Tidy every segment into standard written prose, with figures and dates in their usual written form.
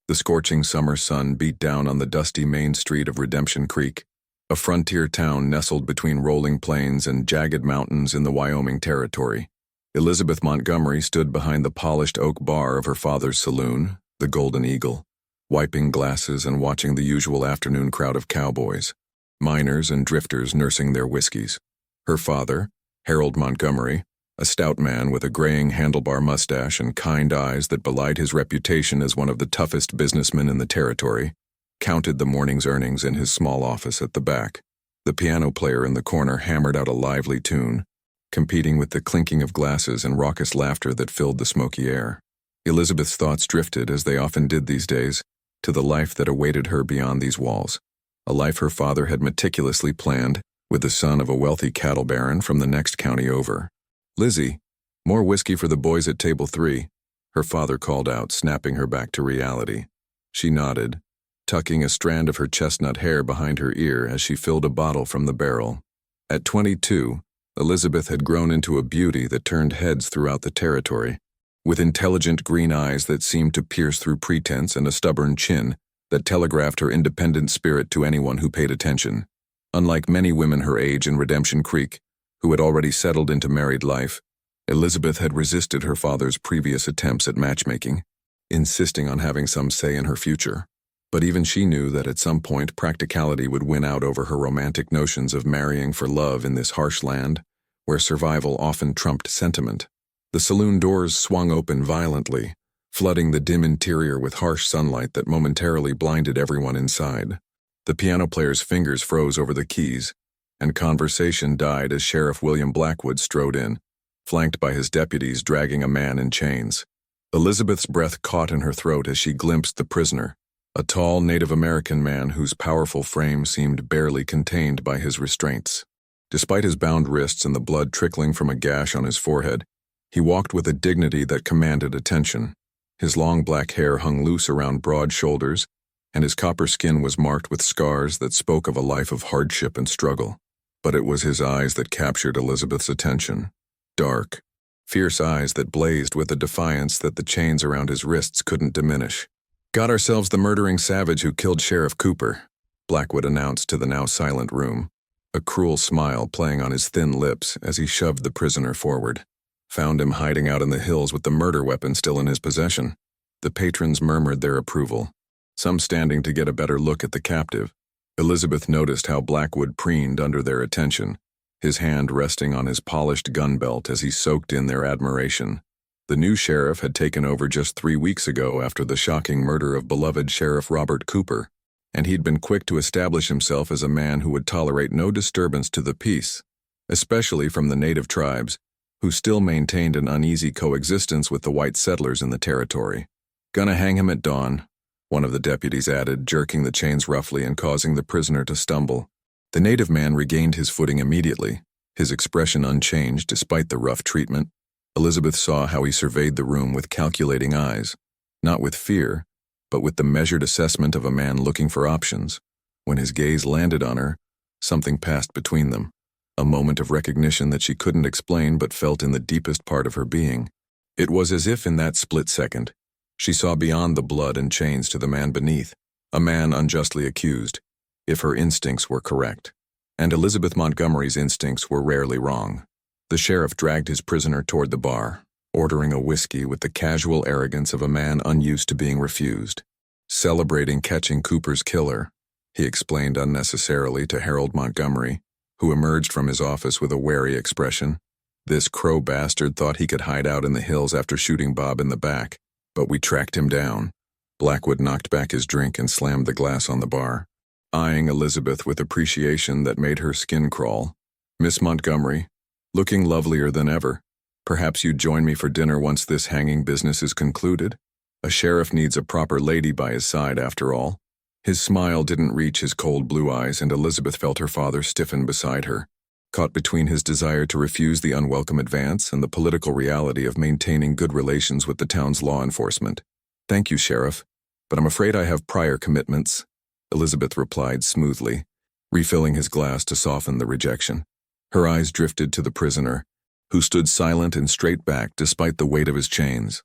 The scorching summer sun beat down on the dusty main street of Redemption Creek, a frontier town nestled between rolling plains and jagged mountains in the Wyoming Territory. Elizabeth Montgomery stood behind the polished oak bar of her father's saloon, the Golden Eagle, wiping glasses and watching the usual afternoon crowd of cowboys, miners and drifters nursing their whiskeys. Her father, Harold Montgomery, a stout man with a graying handlebar mustache and kind eyes that belied his reputation as one of the toughest businessmen in the territory, counted the morning's earnings in his small office at the back. The piano player in the corner hammered out a lively tune, competing with the clinking of glasses and raucous laughter that filled the smoky air. Elizabeth's thoughts drifted, as they often did these days, to the life that awaited her beyond these walls, a life her father had meticulously planned with the son of a wealthy cattle baron from the next county over. "Lizzie, more whiskey for the boys at table 3, her father called out, snapping her back to reality. She nodded, tucking a strand of her chestnut hair behind her ear as she filled a bottle from the barrel. At 22, Elizabeth had grown into a beauty that turned heads throughout the territory, with intelligent green eyes that seemed to pierce through pretense and a stubborn chin that telegraphed her independent spirit to anyone who paid attention. Unlike many women her age in Redemption Creek, who had already settled into married life, Elizabeth had resisted her father's previous attempts at matchmaking, insisting on having some say in her future. But even she knew that at some point practicality would win out over her romantic notions of marrying for love in this harsh land, where survival often trumped sentiment. The saloon doors swung open violently, flooding the dim interior with harsh sunlight that momentarily blinded everyone inside. The piano player's fingers froze over the keys, and conversation died as Sheriff William Blackwood strode in, flanked by his deputies dragging a man in chains. Elizabeth's breath caught in her throat as she glimpsed the prisoner, a tall Native American man whose powerful frame seemed barely contained by his restraints. Despite his bound wrists and the blood trickling from a gash on his forehead, he walked with a dignity that commanded attention. His long black hair hung loose around broad shoulders, and his copper skin was marked with scars that spoke of a life of hardship and struggle. But it was his eyes that captured Elizabeth's attention. Dark, fierce eyes that blazed with a defiance that the chains around his wrists couldn't diminish. "Got ourselves the murdering savage who killed Sheriff Cooper," Blackwood announced to the now silent room, a cruel smile playing on his thin lips as he shoved the prisoner forward. "Found him hiding out in the hills with the murder weapon still in his possession." The patrons murmured their approval, some standing to get a better look at the captive. Elizabeth noticed how Blackwood preened under their attention, his hand resting on his polished gun belt as he soaked in their admiration. The new sheriff had taken over just 3 weeks ago after the shocking murder of beloved Sheriff Robert Cooper, and he'd been quick to establish himself as a man who would tolerate no disturbance to the peace, especially from the native tribes, who still maintained an uneasy coexistence with the white settlers in the territory. "Gonna hang him at dawn," one of the deputies added, jerking the chains roughly and causing the prisoner to stumble. The native man regained his footing immediately, his expression unchanged despite the rough treatment. Elizabeth saw how he surveyed the room with calculating eyes, not with fear, but with the measured assessment of a man looking for options. When his gaze landed on her, something passed between them, a moment of recognition that she couldn't explain but felt in the deepest part of her being. It was as if in that split second, she saw beyond the blood and chains to the man beneath, a man unjustly accused, if her instincts were correct. And Elizabeth Montgomery's instincts were rarely wrong. The sheriff dragged his prisoner toward the bar, ordering a whiskey with the casual arrogance of a man unused to being refused. "Celebrating catching Cooper's killer," he explained unnecessarily to Harold Montgomery, who emerged from his office with a wary expression. "This crow bastard thought he could hide out in the hills after shooting Bob in the back, but we tracked him down." Blackwood knocked back his drink and slammed the glass on the bar, eyeing Elizabeth with appreciation that made her skin crawl. "Miss Montgomery, looking lovelier than ever. Perhaps you'd join me for dinner once this hanging business is concluded? A sheriff needs a proper lady by his side, after all." His smile didn't reach his cold blue eyes, and Elizabeth felt her father stiffen beside her, caught between his desire to refuse the unwelcome advance and the political reality of maintaining good relations with the town's law enforcement. "Thank you, Sheriff, but I'm afraid I have prior commitments," Elizabeth replied smoothly, refilling his glass to soften the rejection. Her eyes drifted to the prisoner, who stood silent and straight-backed despite the weight of his chains,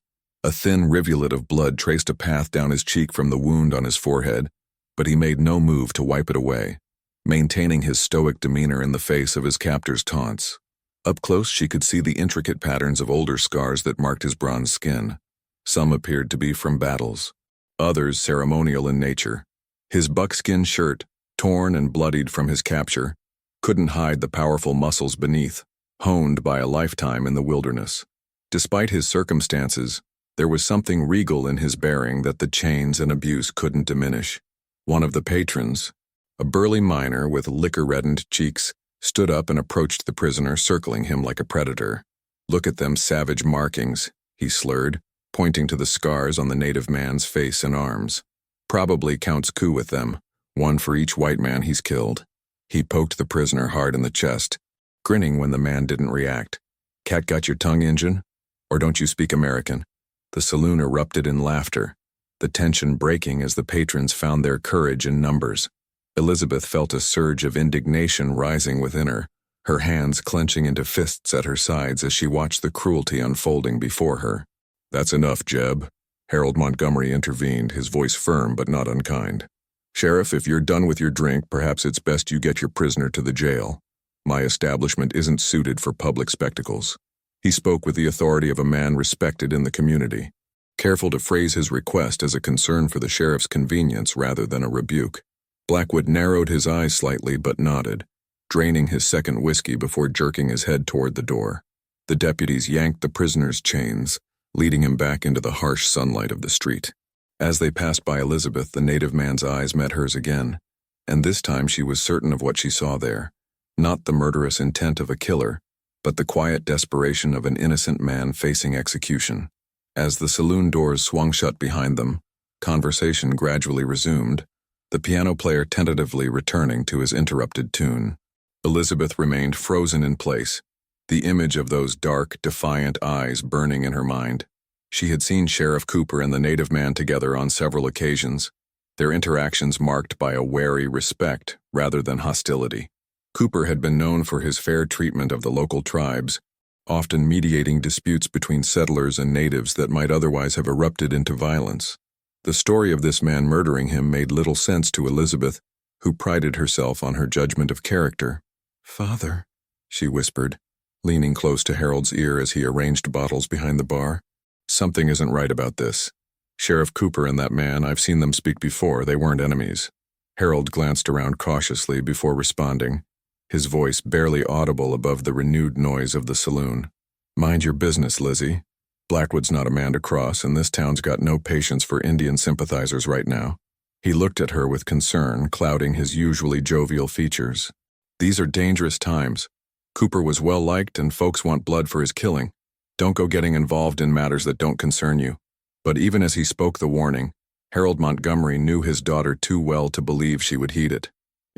A thin rivulet of blood traced a path down his cheek from the wound on his forehead, but he made no move to wipe it away, maintaining his stoic demeanor in the face of his captor's taunts. Up close, she could see the intricate patterns of older scars that marked his bronze skin. Some appeared to be from battles, others ceremonial in nature. His buckskin shirt, torn and bloodied from his capture, couldn't hide the powerful muscles beneath, honed by a lifetime in the wilderness. Despite his circumstances, there was something regal in his bearing that the chains and abuse couldn't diminish. One of the patrons, a burly miner with liquor-reddened cheeks, stood up and approached the prisoner, circling him like a predator. "Look at them savage markings," he slurred, pointing to the scars on the native man's face and arms. "Probably counts coup with them, one for each white man he's killed." He poked the prisoner hard in the chest, grinning when the man didn't react. "Cat got your tongue, Injun? Or don't you speak American?" The saloon erupted in laughter, the tension breaking as the patrons found their courage in numbers. Elizabeth felt a surge of indignation rising within her, her hands clenching into fists at her sides as she watched the cruelty unfolding before her. "That's enough, Jeb," Harold Montgomery intervened, his voice firm but not unkind. "Sheriff, if you're done with your drink, perhaps it's best you get your prisoner to the jail. My establishment isn't suited for public spectacles." He spoke with the authority of a man respected in the community, careful to phrase his request as a concern for the sheriff's convenience rather than a rebuke. Blackwood narrowed his eyes slightly but nodded, draining his second whiskey before jerking his head toward the door. The deputies yanked the prisoner's chains, leading him back into the harsh sunlight of the street. As they passed by Elizabeth, the native man's eyes met hers again, and this time she was certain of what she saw there. Not the murderous intent of a killer, but the quiet desperation of an innocent man facing execution. As the saloon doors swung shut behind them, conversation gradually resumed, the piano player tentatively returning to his interrupted tune. Elizabeth remained frozen in place, the image of those dark, defiant eyes burning in her mind. She had seen Sheriff Cooper and the native man together on several occasions, their interactions marked by a wary respect rather than hostility. Cooper had been known for his fair treatment of the local tribes, often mediating disputes between settlers and natives that might otherwise have erupted into violence. The story of this man murdering him made little sense to Elizabeth, who prided herself on her judgment of character. "Father," she whispered, leaning close to Harold's ear as he arranged bottles behind the bar. "Something isn't right about this. Sheriff Cooper and that man, I've seen them speak before, they weren't enemies." Harold glanced around cautiously before responding, his voice barely audible above the renewed noise of the saloon. "Mind your business, Lizzie. Blackwood's not a man to cross, and this town's got no patience for Indian sympathizers right now." He looked at her with concern, clouding his usually jovial features. "These are dangerous times. Cooper was well liked and folks want blood for his killing. Don't go getting involved in matters that don't concern you." But even as he spoke the warning, Harold Montgomery knew his daughter too well to believe she would heed it.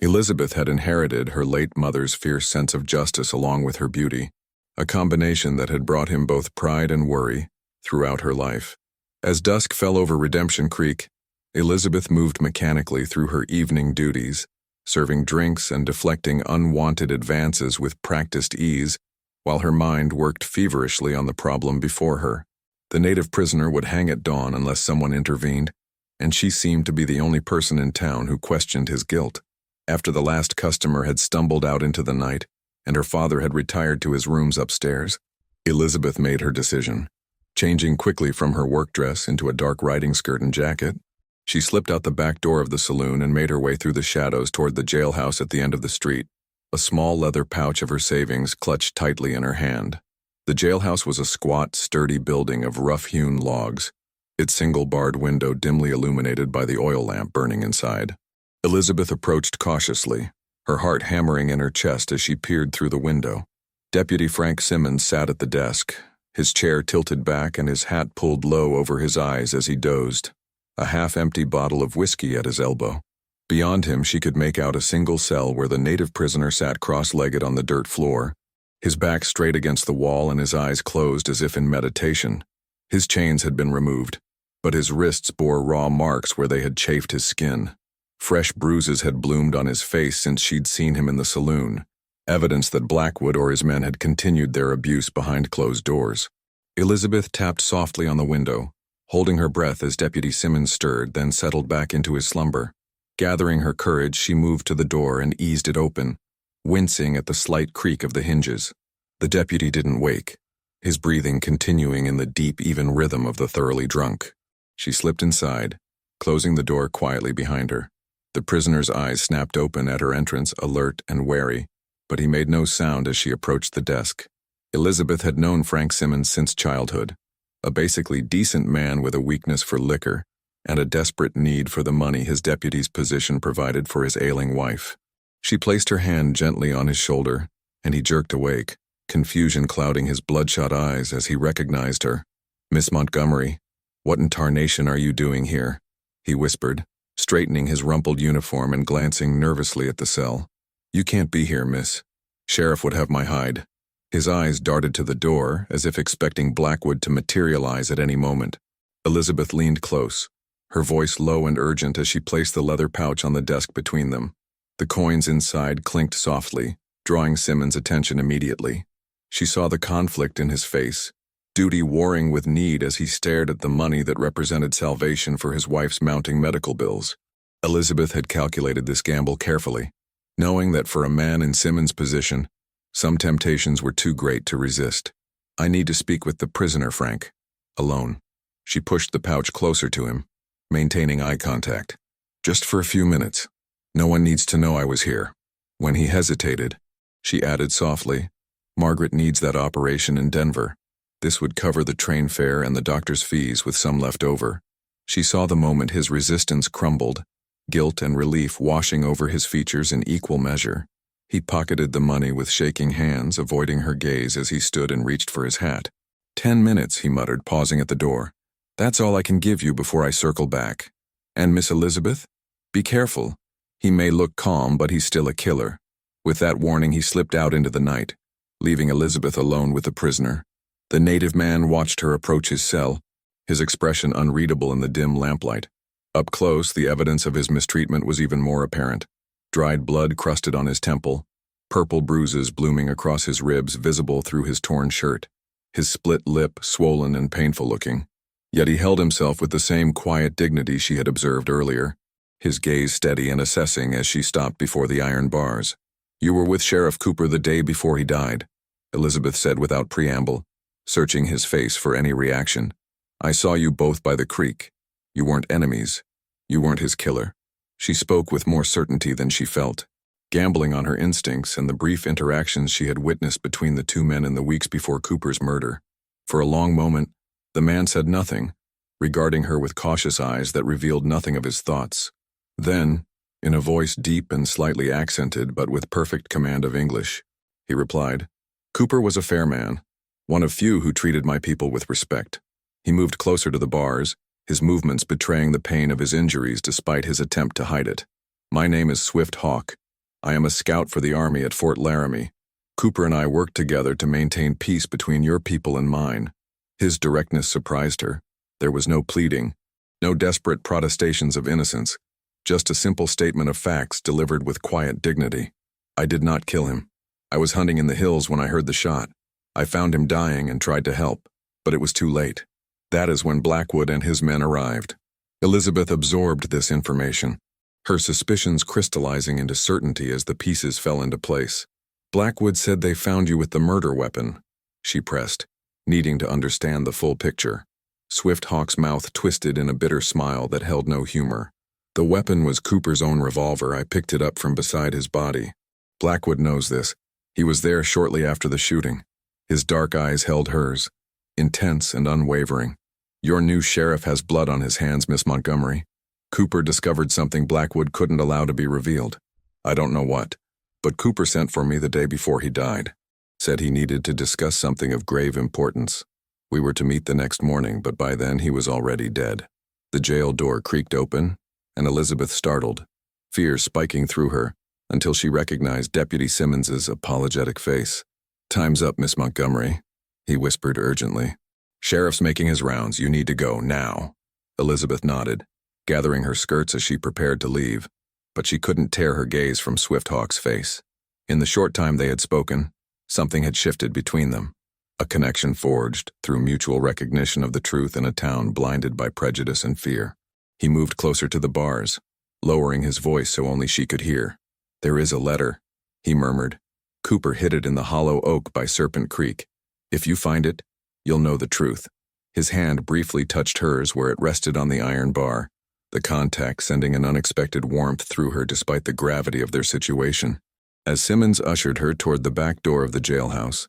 Elizabeth had inherited her late mother's fierce sense of justice along with her beauty, a combination that had brought him both pride and worry throughout her life. As dusk fell over Redemption Creek, Elizabeth moved mechanically through her evening duties, serving drinks and deflecting unwanted advances with practiced ease, while her mind worked feverishly on the problem before her. The native prisoner would hang at dawn unless someone intervened, and she seemed to be the only person in town who questioned his guilt. After the last customer had stumbled out into the night, and her father had retired to his rooms upstairs, Elizabeth made her decision. Changing quickly from her work dress into a dark riding skirt and jacket, she slipped out the back door of the saloon and made her way through the shadows toward the jailhouse at the end of the street, a small leather pouch of her savings clutched tightly in her hand. The jailhouse was a squat, sturdy building of rough-hewn logs, its single-barred window dimly illuminated by the oil lamp burning inside. Elizabeth approached cautiously, her heart hammering in her chest as she peered through the window. Deputy Frank Simmons sat at the desk, his chair tilted back and his hat pulled low over his eyes as he dozed, a half-empty bottle of whiskey at his elbow. Beyond him, she could make out a single cell where the native prisoner sat cross-legged on the dirt floor, his back straight against the wall and his eyes closed as if in meditation. His chains had been removed, but his wrists bore raw marks where they had chafed his skin. Fresh bruises had bloomed on his face since she'd seen him in the saloon, evidence that Blackwood or his men had continued their abuse behind closed doors. Elizabeth tapped softly on the window, holding her breath as Deputy Simmons stirred, then settled back into his slumber. Gathering her courage, she moved to the door and eased it open, wincing at the slight creak of the hinges. The deputy didn't wake, his breathing continuing in the deep, even rhythm of the thoroughly drunk. She slipped inside, closing the door quietly behind her. The prisoner's eyes snapped open at her entrance, alert and wary, but he made no sound as she approached the desk. Elizabeth had known Frank Simmons since childhood, a basically decent man with a weakness for liquor and a desperate need for the money his deputy's position provided for his ailing wife. She placed her hand gently on his shoulder, and he jerked awake, confusion clouding his bloodshot eyes as he recognized her. "Miss Montgomery, what in tarnation are you doing here?" he whispered, straightening his rumpled uniform and glancing nervously at the cell. "You can't be here, miss. Sheriff would have my hide." His eyes darted to the door, as if expecting Blackwood to materialize at any moment. Elizabeth leaned close, her voice low and urgent as she placed the leather pouch on the desk between them. The coins inside clinked softly, drawing Simmons' attention immediately. She saw the conflict in his face, duty warring with need as he stared at the money that represented salvation for his wife's mounting medical bills. Elizabeth had calculated this gamble carefully, knowing that for a man in Simmons' position, some temptations were too great to resist. "I need to speak with the prisoner, Frank. Alone." She pushed the pouch closer to him, maintaining eye contact. "Just for a few minutes. No one needs to know I was here." When he hesitated, she added softly, "Margaret needs that operation in Denver. This would cover the train fare and the doctor's fees with some left over." She saw the moment his resistance crumbled, guilt and relief washing over his features in equal measure. He pocketed the money with shaking hands, avoiding her gaze as he stood and reached for his hat. 10 minutes, he muttered, pausing at the door. "That's all I can give you before I circle back. And Miss Elizabeth? Be careful. He may look calm, but he's still a killer." With that warning, he slipped out into the night, leaving Elizabeth alone with the prisoner. The native man watched her approach his cell, his expression unreadable in the dim lamplight. Up close, the evidence of his mistreatment was even more apparent. Dried blood crusted on his temple, purple bruises blooming across his ribs visible through his torn shirt, his split lip swollen and painful-looking. Yet he held himself with the same quiet dignity she had observed earlier, his gaze steady and assessing as she stopped before the iron bars. "You were with Sheriff Cooper the day before he died," Elizabeth said without preamble, searching his face for any reaction. "I saw you both by the creek. You weren't enemies. You weren't his killer." She spoke with more certainty than she felt, gambling on her instincts and the brief interactions she had witnessed between the two men in the weeks before Cooper's murder. For a long moment, the man said nothing, regarding her with cautious eyes that revealed nothing of his thoughts. Then, in a voice deep and slightly accented but with perfect command of English, he replied, "Cooper was a fair man, one of few who treated my people with respect." He moved closer to the bars, his movements betraying the pain of his injuries despite his attempt to hide it. "My name is Swift Hawk. I am a scout for the Army at Fort Laramie. Cooper and I worked together to maintain peace between your people and mine." His directness surprised her. There was no pleading, no desperate protestations of innocence, just a simple statement of facts delivered with quiet dignity. "I did not kill him. I was hunting in the hills when I heard the shot. I found him dying and tried to help, but it was too late. That is when Blackwood and his men arrived." Elizabeth absorbed this information, her suspicions crystallizing into certainty as the pieces fell into place. "Blackwood said they found you with the murder weapon," she pressed, needing to understand the full picture. Swift Hawk's mouth twisted in a bitter smile that held no humor. "The weapon was Cooper's own revolver. I picked it up from beside his body. Blackwood knows this. He was there shortly after the shooting." His dark eyes held hers, intense and unwavering. "Your new sheriff has blood on his hands, Miss Montgomery. Cooper discovered something Blackwood couldn't allow to be revealed. I don't know what, but Cooper sent for me the day before he died. Said he needed to discuss something of grave importance. We were to meet the next morning, but by then he was already dead." The jail door creaked open, and Elizabeth startled, fear spiking through her, until she recognized Deputy Simmons's apologetic face. "Time's up, Miss Montgomery," he whispered urgently. "Sheriff's making his rounds. You need to go, now." Elizabeth nodded, gathering her skirts as she prepared to leave, but she couldn't tear her gaze from Swift Hawk's face. In the short time they had spoken, something had shifted between them. A connection forged through mutual recognition of the truth in a town blinded by prejudice and fear. He moved closer to the bars, lowering his voice so only she could hear. "There is a letter," he murmured. "Cooper hid it in the hollow oak by Serpent Creek. If you find it, you'll know the truth." His hand briefly touched hers where it rested on the iron bar, the contact sending an unexpected warmth through her despite the gravity of their situation. As Simmons ushered her toward the back door of the jailhouse,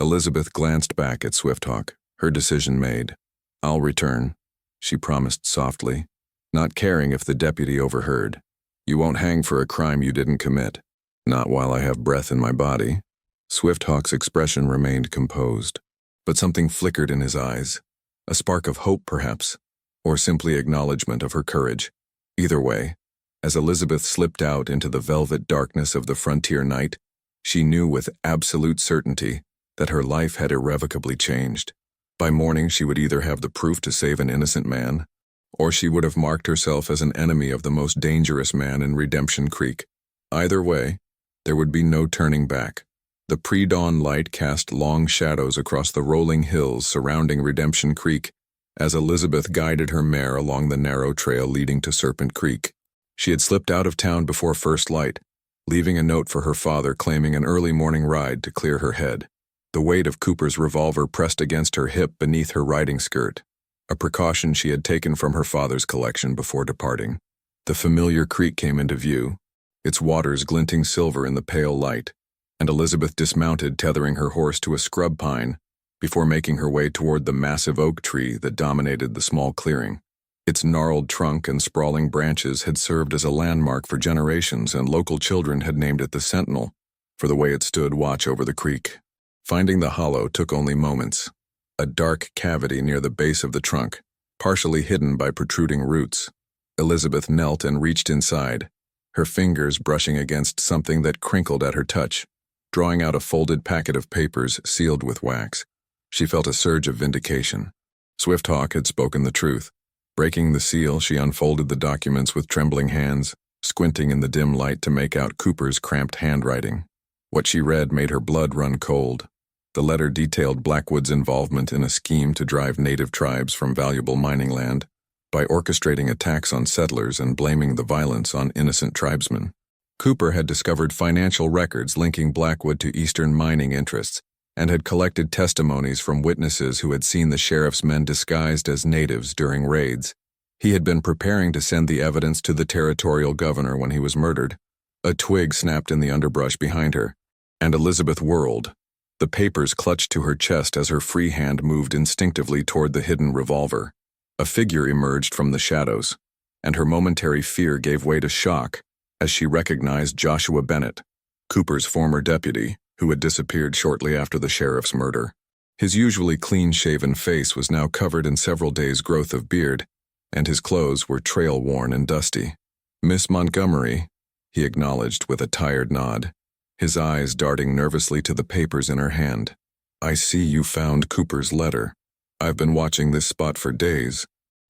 Elizabeth glanced back at Swifthawk, her decision made. "I'll return," she promised softly, not caring if the deputy overheard. "You won't hang for a crime you didn't commit. Not while I have breath in my body." Swifthawk's expression remained composed, but something flickered in his eyes. A spark of hope, perhaps, or simply acknowledgement of her courage. Either way, as Elizabeth slipped out into the velvet darkness of the frontier night, she knew with absolute certainty that her life had irrevocably changed. By morning she would either have the proof to save an innocent man, or she would have marked herself as an enemy of the most dangerous man in Redemption Creek. Either way, there would be no turning back. The pre-dawn light cast long shadows across the rolling hills surrounding Redemption Creek as Elizabeth guided her mare along the narrow trail leading to Serpent Creek. She had slipped out of town before first light, leaving a note for her father claiming an early morning ride to clear her head. The weight of Cooper's revolver pressed against her hip beneath her riding skirt, a precaution she had taken from her father's collection before departing. The familiar creek came into view, its waters glinting silver in the pale light, and Elizabeth dismounted, tethering her horse to a scrub pine before making her way toward the massive oak tree that dominated the small clearing. Its gnarled trunk and sprawling branches had served as a landmark for generations, and local children had named it the Sentinel for the way it stood watch over the creek. Finding the hollow took only moments. A dark cavity near the base of the trunk, partially hidden by protruding roots. Elizabeth knelt and reached inside, her fingers brushing against something that crinkled at her touch, drawing out a folded packet of papers sealed with wax. She felt a surge of vindication. Swifthawk had spoken the truth. Breaking the seal, she unfolded the documents with trembling hands, squinting in the dim light to make out Cooper's cramped handwriting. What she read made her blood run cold. The letter detailed Blackwood's involvement in a scheme to drive native tribes from valuable mining land by orchestrating attacks on settlers and blaming the violence on innocent tribesmen. Cooper had discovered financial records linking Blackwood to Eastern mining interests and had collected testimonies from witnesses who had seen the sheriff's men disguised as natives during raids. He had been preparing to send the evidence to the territorial governor when he was murdered. A twig snapped in the underbrush behind her, and Elizabeth whirled. The papers clutched to her chest as her free hand moved instinctively toward the hidden revolver. A figure emerged from the shadows, and her momentary fear gave way to shock as she recognized Joshua Bennett, Cooper's former deputy, who had disappeared shortly after the sheriff's murder. His usually clean-shaven face was now covered in several days' growth of beard, and his clothes were trail-worn and dusty. "Miss Montgomery," he acknowledged with a tired nod, his eyes darting nervously to the papers in her hand. "I see you found Cooper's letter. I've been watching this spot for days,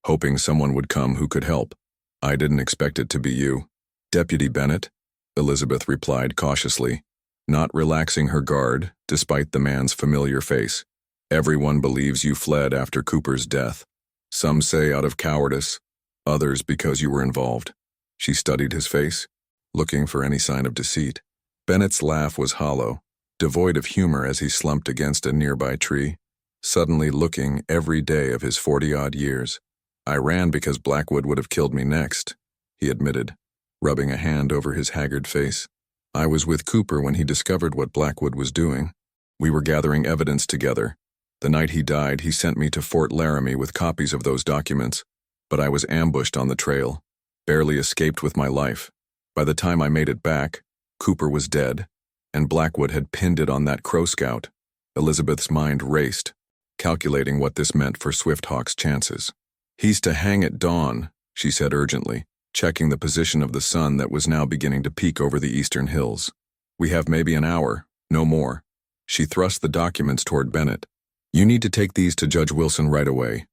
hoping someone would come who could help. I didn't expect it to be you." "Deputy Bennett," Elizabeth replied cautiously, not relaxing her guard despite the man's familiar face. "Everyone believes you fled after Cooper's death. Some say out of cowardice, others because you were involved." She studied his face, looking for any sign of deceit. Bennett's laugh was hollow, devoid of humor as he slumped against a nearby tree, suddenly looking every day of his 40-odd years. "I ran because Blackwood would have killed me next," he admitted, rubbing a hand over his haggard face. "I was with Cooper when he discovered what Blackwood was doing. We were gathering evidence together. The night he died, he sent me to Fort Laramie with copies of those documents, but I was ambushed on the trail, barely escaped with my life. By the time I made it back, Cooper was dead, and Blackwood had pinned it on that Crow Scout." Elizabeth's mind raced, calculating what this meant for Swifthawk's chances. "He's to hang at dawn," she said urgently, checking the position of the sun that was now beginning to peek over the eastern hills. "We have maybe an hour, no more." She thrust the documents toward Bennett. "You need to take these to Judge Wilson right away.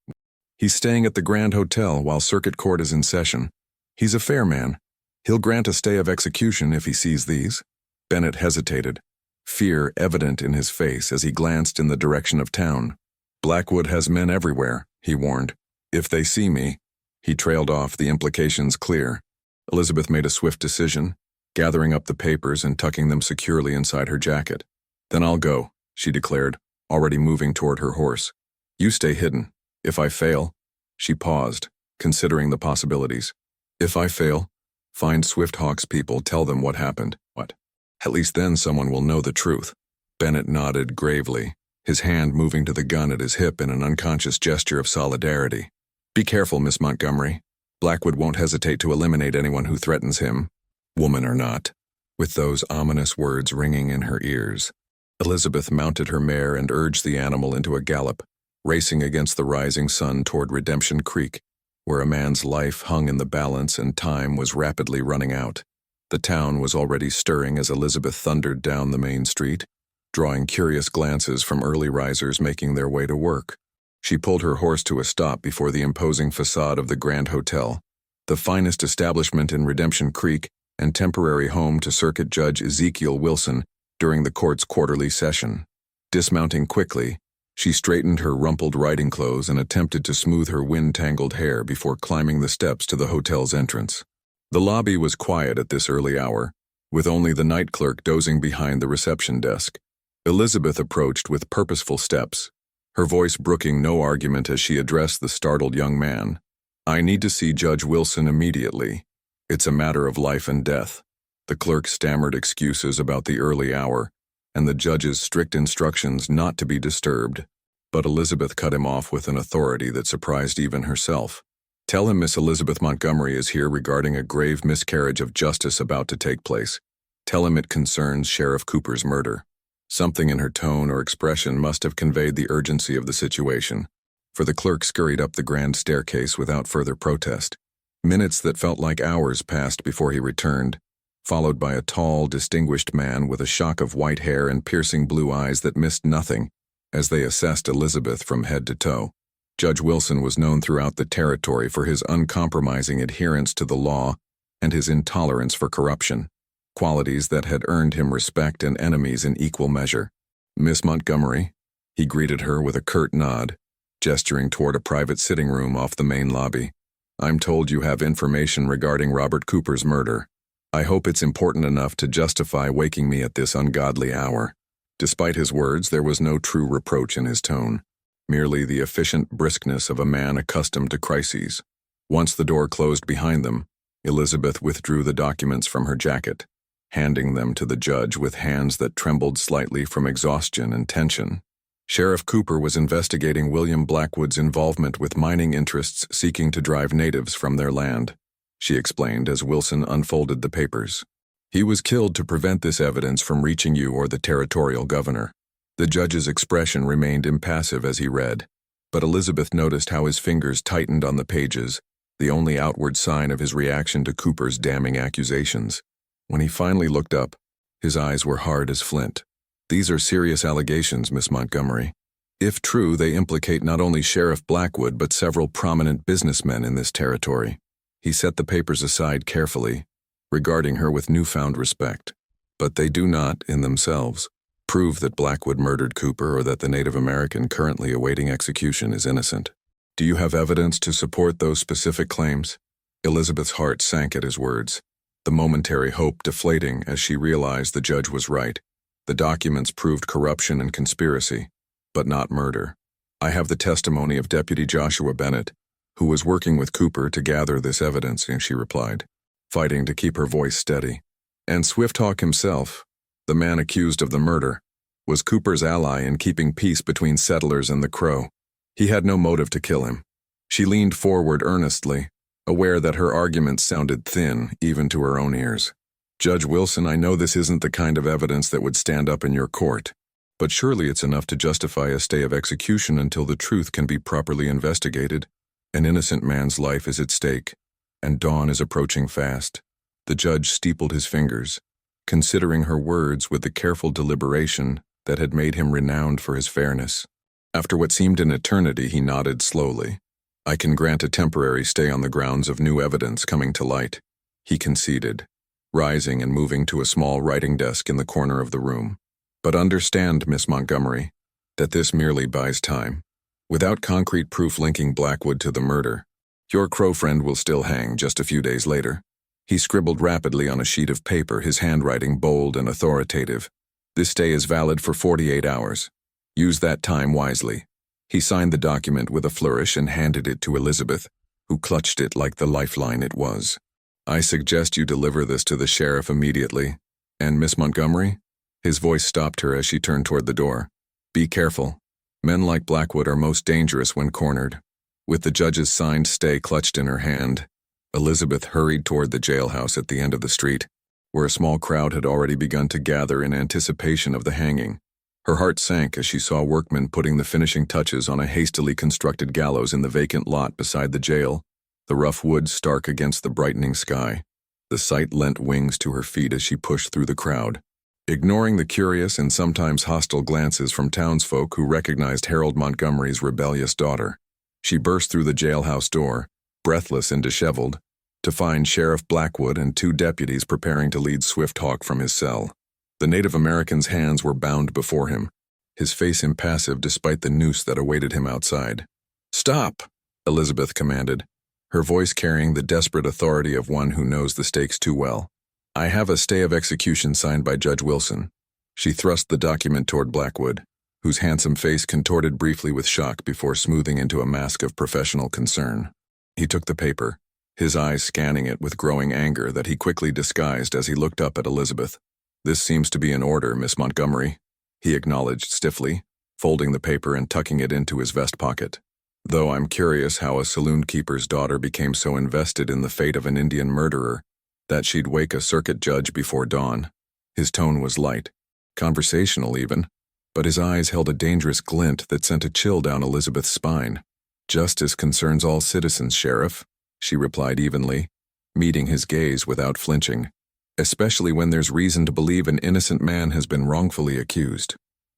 He's staying at the Grand Hotel while Circuit Court is in session. He's a fair man. He'll grant a stay of execution if he sees these." Bennett hesitated, fear evident in his face as he glanced in the direction of town. "Blackwood has men everywhere," he warned. "If they see me—" He trailed off, the implications clear. Elizabeth made a swift decision, gathering up the papers and tucking them securely inside her jacket. "Then I'll go," she declared, already moving toward her horse. "You stay hidden. If I fail—" She paused, considering the possibilities. "If I fail, find Swift-Hawk's people, tell them what happened." "What?" "At least then someone will know the truth." Bennett nodded gravely, his hand moving to the gun at his hip in an unconscious gesture of solidarity. "Be careful, Miss Montgomery. Blackwood won't hesitate to eliminate anyone who threatens him, woman or not." With those ominous words ringing in her ears, Elizabeth mounted her mare and urged the animal into a gallop, racing against the rising sun toward Redemption Creek, where a man's life hung in the balance and time was rapidly running out. The town was already stirring as Elizabeth thundered down the main street, drawing curious glances from early risers making their way to work. She pulled her horse to a stop before the imposing facade of the Grand Hotel, the finest establishment in Redemption Creek and temporary home to Circuit Judge Ezekiel Wilson during the court's quarterly session. Dismounting quickly, she straightened her rumpled riding clothes and attempted to smooth her wind-tangled hair before climbing the steps to the hotel's entrance. The lobby was quiet at this early hour, with only the night clerk dozing behind the reception desk. Elizabeth approached with purposeful steps, her voice brooking no argument as she addressed the startled young man. "I need to see Judge Wilson immediately. It's a matter of life and death." The clerk stammered excuses about the early hour and the judge's strict instructions not to be disturbed, but Elizabeth cut him off with an authority that surprised even herself. "Tell him Miss Elizabeth Montgomery is here regarding a grave miscarriage of justice about to take place. Tell him it concerns Sheriff Cooper's murder." Something in her tone or expression must have conveyed the urgency of the situation, for the clerk scurried up the grand staircase without further protest. Minutes that felt like hours passed before he returned, followed by a tall, distinguished man with a shock of white hair and piercing blue eyes that missed nothing as they assessed Elizabeth from head to toe. Judge Wilson was known throughout the territory for his uncompromising adherence to the law and his intolerance for corruption, qualities that had earned him respect and enemies in equal measure. "Miss Montgomery," he greeted her with a curt nod, gesturing toward a private sitting room off the main lobby. "I'm told you have information regarding Robert Cooper's murder. I hope it's important enough to justify waking me at this ungodly hour." Despite his words, there was no true reproach in his tone, merely the efficient briskness of a man accustomed to crises. Once the door closed behind them, Elizabeth withdrew the documents from her jacket, handing them to the judge with hands that trembled slightly from exhaustion and tension. Sheriff Cooper was investigating William Blackwood's involvement with mining interests seeking to drive natives from their land, she explained as Wilson unfolded the papers. "He was killed to prevent this evidence from reaching you or the territorial governor." The judge's expression remained impassive as he read, but Elizabeth noticed how his fingers tightened on the pages, the only outward sign of his reaction to Cooper's damning accusations. When he finally looked up, his eyes were hard as flint. "These are serious allegations, Miss Montgomery. If true, they implicate not only Sheriff Blackwood but several prominent businessmen in this territory." He set the papers aside carefully, regarding her with newfound respect. "But they do not, in themselves, prove that Blackwood murdered Cooper or that the Native American currently awaiting execution is innocent. Do you have evidence to support those specific claims?" Elizabeth's heart sank at his words, the momentary hope deflating as she realized the judge was right. The documents proved corruption and conspiracy, but not murder. "I have the testimony of Deputy Joshua Bennett, who was working with Cooper to gather this evidence," she replied, fighting to keep her voice steady. "And Swift-Hawk himself, the man accused of the murder, was Cooper's ally in keeping peace between settlers and the Crow. He had no motive to kill him." She leaned forward earnestly, aware that her arguments sounded thin even to her own ears. "Judge Wilson, I know this isn't the kind of evidence that would stand up in your court, but surely it's enough to justify a stay of execution until the truth can be properly investigated. An innocent man's life is at stake, and dawn is approaching fast." The judge steepled his fingers, considering her words with the careful deliberation that had made him renowned for his fairness. After what seemed an eternity, he nodded slowly. "I can grant a temporary stay on the grounds of new evidence coming to light," he conceded, rising and moving to a small writing desk in the corner of the room. But understand, Miss Montgomery, that this merely buys time. Without concrete proof linking Blackwood to the murder, your crow friend will still hang just a few days later. He scribbled rapidly on a sheet of paper, his handwriting bold and authoritative. This stay is valid for 48 hours. Use that time wisely. He signed the document with a flourish and handed it to Elizabeth, who clutched it like the lifeline it was. I suggest you deliver this to the sheriff immediately. And Miss Montgomery? His voice stopped her as she turned toward the door. Be careful. Men like Blackwood are most dangerous when cornered. With the judge's signed stay clutched in her hand, Elizabeth hurried toward the jailhouse at the end of the street, where a small crowd had already begun to gather in anticipation of the hanging. Her heart sank as she saw workmen putting the finishing touches on a hastily constructed gallows in the vacant lot beside the jail, the rough wood stark against the brightening sky. The sight lent wings to her feet as she pushed through the crowd. Ignoring the curious and sometimes hostile glances from townsfolk who recognized Harold Montgomery's rebellious daughter, she burst through the jailhouse door, breathless and disheveled, to find Sheriff Blackwood and 2 deputies preparing to lead Swifthawk from his cell. The Native American's hands were bound before him, his face impassive despite the noose that awaited him outside. "Stop!" Elizabeth commanded, her voice carrying the desperate authority of one who knows the stakes too well. "I have a stay of execution signed by Judge Wilson." She thrust the document toward Blackwood, whose handsome face contorted briefly with shock before smoothing into a mask of professional concern. He took the paper, his eyes scanning it with growing anger that he quickly disguised as he looked up at Elizabeth. "This seems to be in order, Miss Montgomery," he acknowledged stiffly, folding the paper and tucking it into his vest pocket. "Though I'm curious how a saloon-keeper's daughter became so invested in the fate of an Indian murderer that she'd wake a circuit judge before dawn." His tone was light, conversational even, but his eyes held a dangerous glint that sent a chill down Elizabeth's spine. "Justice concerns all citizens, Sheriff," she replied evenly, meeting his gaze without flinching. "Especially when there's reason to believe an innocent man has been wrongfully accused."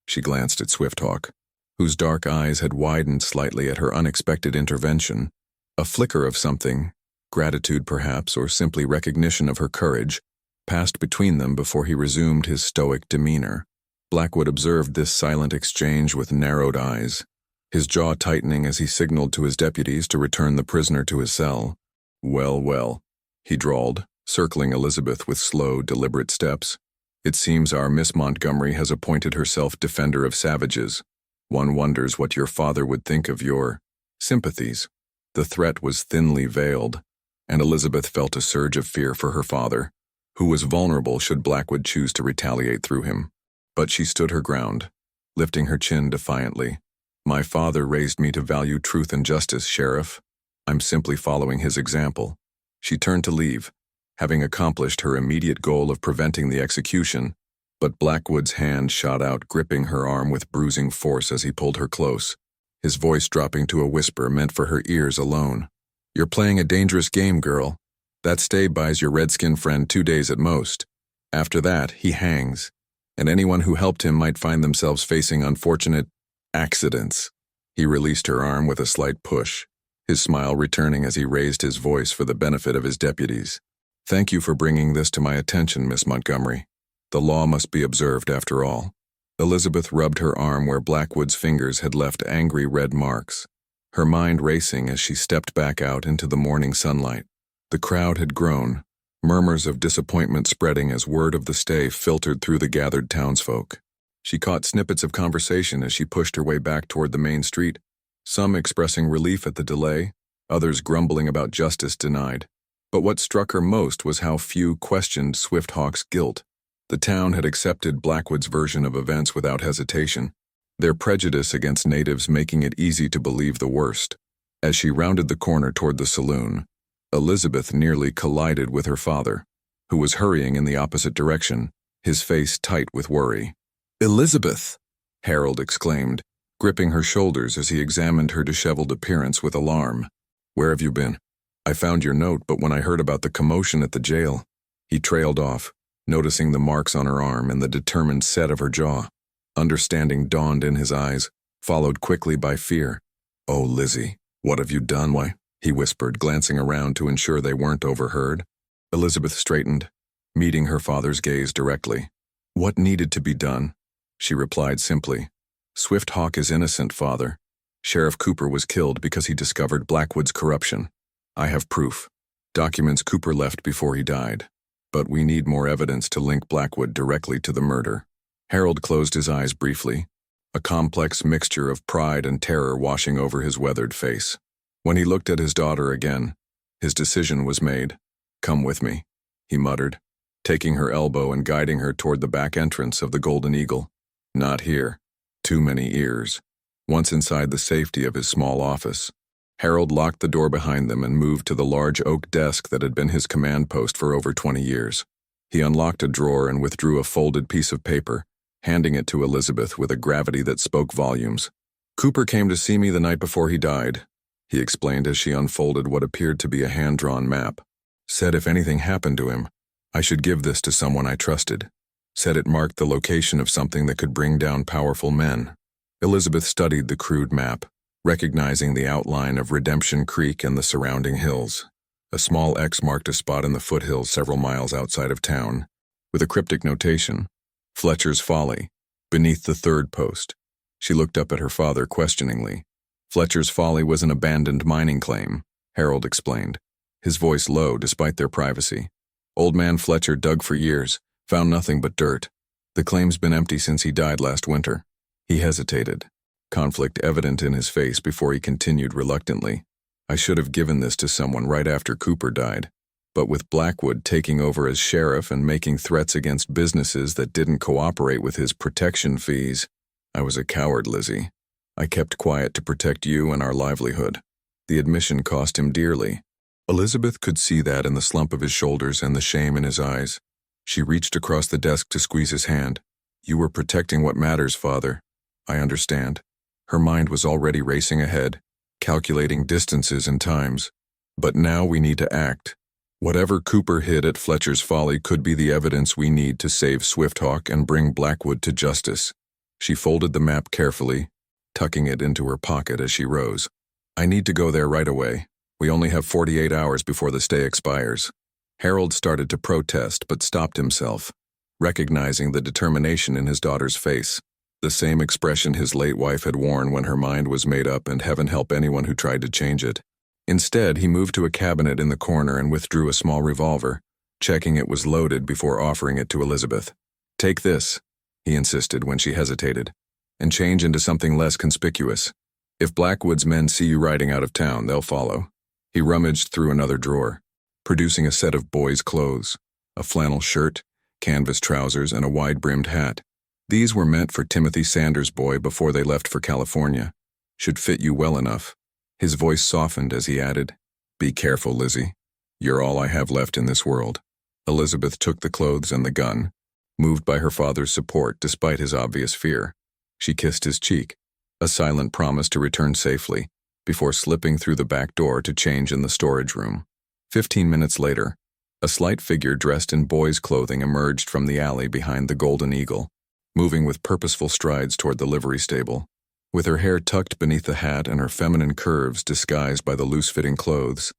She glanced at Swifthawk, whose dark eyes had widened slightly at her unexpected intervention. A flicker of something, gratitude perhaps, or simply recognition of her courage, passed between them before he resumed his stoic demeanor. Blackwood observed this silent exchange with narrowed eyes, his jaw tightening as he signaled to his deputies to return the prisoner to his cell. "Well, well," he drawled, circling Elizabeth with slow, deliberate steps. "It seems our Miss Montgomery has appointed herself defender of savages. One wonders what your father would think of your sympathies." The threat was thinly veiled, and Elizabeth felt a surge of fear for her father, who was vulnerable should Blackwood choose to retaliate through him. But she stood her ground, lifting her chin defiantly. "My father raised me to value truth and justice, Sheriff. I'm simply following his example." She turned to leave, having accomplished her immediate goal of preventing the execution, but Blackwood's hand shot out, gripping her arm with bruising force as he pulled her close, his voice dropping to a whisper meant for her ears alone. "You're playing a dangerous game, girl. That stay buys your redskin friend 2 days at most. After that, he hangs, and anyone who helped him might find themselves facing unfortunate accidents." He released her arm with a slight push, his smile returning as he raised his voice for the benefit of his deputies. "Thank you for bringing this to my attention, Miss Montgomery. The law must be observed after all." Elizabeth rubbed her arm where Blackwood's fingers had left angry red marks, her mind racing as she stepped back out into the morning sunlight. The crowd had grown, murmurs of disappointment spreading as word of the stay filtered through the gathered townsfolk. She caught snippets of conversation as she pushed her way back toward the main street, some expressing relief at the delay, others grumbling about justice denied. But what struck her most was how few questioned Swifthawk's guilt. The town had accepted Blackwood's version of events without hesitation, their prejudice against natives making it easy to believe the worst. As she rounded the corner toward the saloon, Elizabeth nearly collided with her father, who was hurrying in the opposite direction, his face tight with worry. "Elizabeth!" Harold exclaimed, gripping her shoulders as he examined her disheveled appearance with alarm. "Where have you been? I found your note, but when I heard about the commotion at the jail..." He trailed off, noticing the marks on her arm and the determined set of her jaw. Understanding dawned in his eyes, followed quickly by fear. "Oh, Lizzie, what have you done? Why?" he whispered, glancing around to ensure they weren't overheard. Elizabeth straightened, meeting her father's gaze directly. "What needed to be done?" She replied simply, "Swift Hawk is innocent, Father. Sheriff Cooper was killed because he discovered Blackwood's corruption. I have proof. Documents Cooper left before he died. But we need more evidence to link Blackwood directly to the murder." Harold closed his eyes briefly, a complex mixture of pride and terror washing over his weathered face. When he looked at his daughter again, his decision was made. "Come with me," he muttered, taking her elbow and guiding her toward the back entrance of the Golden Eagle. Not here. Too many ears. Once inside the safety of his small office, Harold locked the door behind them and moved to the large oak desk that had been his command post for over 20 years. He unlocked a drawer and withdrew a folded piece of paper, handing it to Elizabeth with a gravity that spoke volumes. "Cooper came to see me the night before he died," he explained as she unfolded what appeared to be a hand-drawn map. "Said if anything happened to him, I should give this to someone I trusted. Said it marked the location of something that could bring down powerful men." Elizabeth studied the crude map, recognizing the outline of Redemption Creek and the surrounding hills. A small X marked a spot in the foothills several miles outside of town, with a cryptic notation, "Fletcher's Folly," beneath the third post. She looked up at her father questioningly. "Fletcher's Folly was an abandoned mining claim," Harold explained, his voice low despite their privacy. "Old man Fletcher dug for years, found nothing but dirt. The claim's been empty since he died last winter." He hesitated, conflict evident in his face before he continued reluctantly. "I should have given this to someone right after Cooper died. But with Blackwood taking over as sheriff and making threats against businesses that didn't cooperate with his protection fees, I was a coward, Lizzie. I kept quiet to protect you and our livelihood. The admission cost him dearly." Elizabeth could see that in the slump of his shoulders and the shame in his eyes. She reached across the desk to squeeze his hand. "You were protecting what matters, Father. I understand." Her mind was already racing ahead, calculating distances and times. "But now we need to act. Whatever Cooper hid at Fletcher's Folly could be the evidence we need to save Swifthawk and bring Blackwood to justice." She folded the map carefully, tucking it into her pocket as she rose. "I need to go there right away. We only have 48 hours before the stay expires." Harold started to protest but stopped himself, recognizing the determination in his daughter's face, the same expression his late wife had worn when her mind was made up, and heaven help anyone who tried to change it. Instead, he moved to a cabinet in the corner and withdrew a small revolver, checking it was loaded before offering it to Elizabeth. "Take this," he insisted when she hesitated, "and change into something less conspicuous. If Blackwood's men see you riding out of town, they'll follow." He rummaged through another drawer, producing a set of boys' clothes, a flannel shirt, canvas trousers, and a wide-brimmed hat. These were meant for Timothy Sanders' boy before they left for California. "Should fit you well enough." His voice softened as he added, "Be careful, Lizzie. You're all I have left in this world." Elizabeth took the clothes and the gun, moved by her father's support despite his obvious fear. She kissed his cheek, a silent promise to return safely, before slipping through the back door to change in the storage room. 15 minutes later, a slight figure dressed in boys' clothing emerged from the alley behind the Golden Eagle, moving with purposeful strides toward the livery stable. With her hair tucked beneath the hat and her feminine curves disguised by the loose-fitting clothes,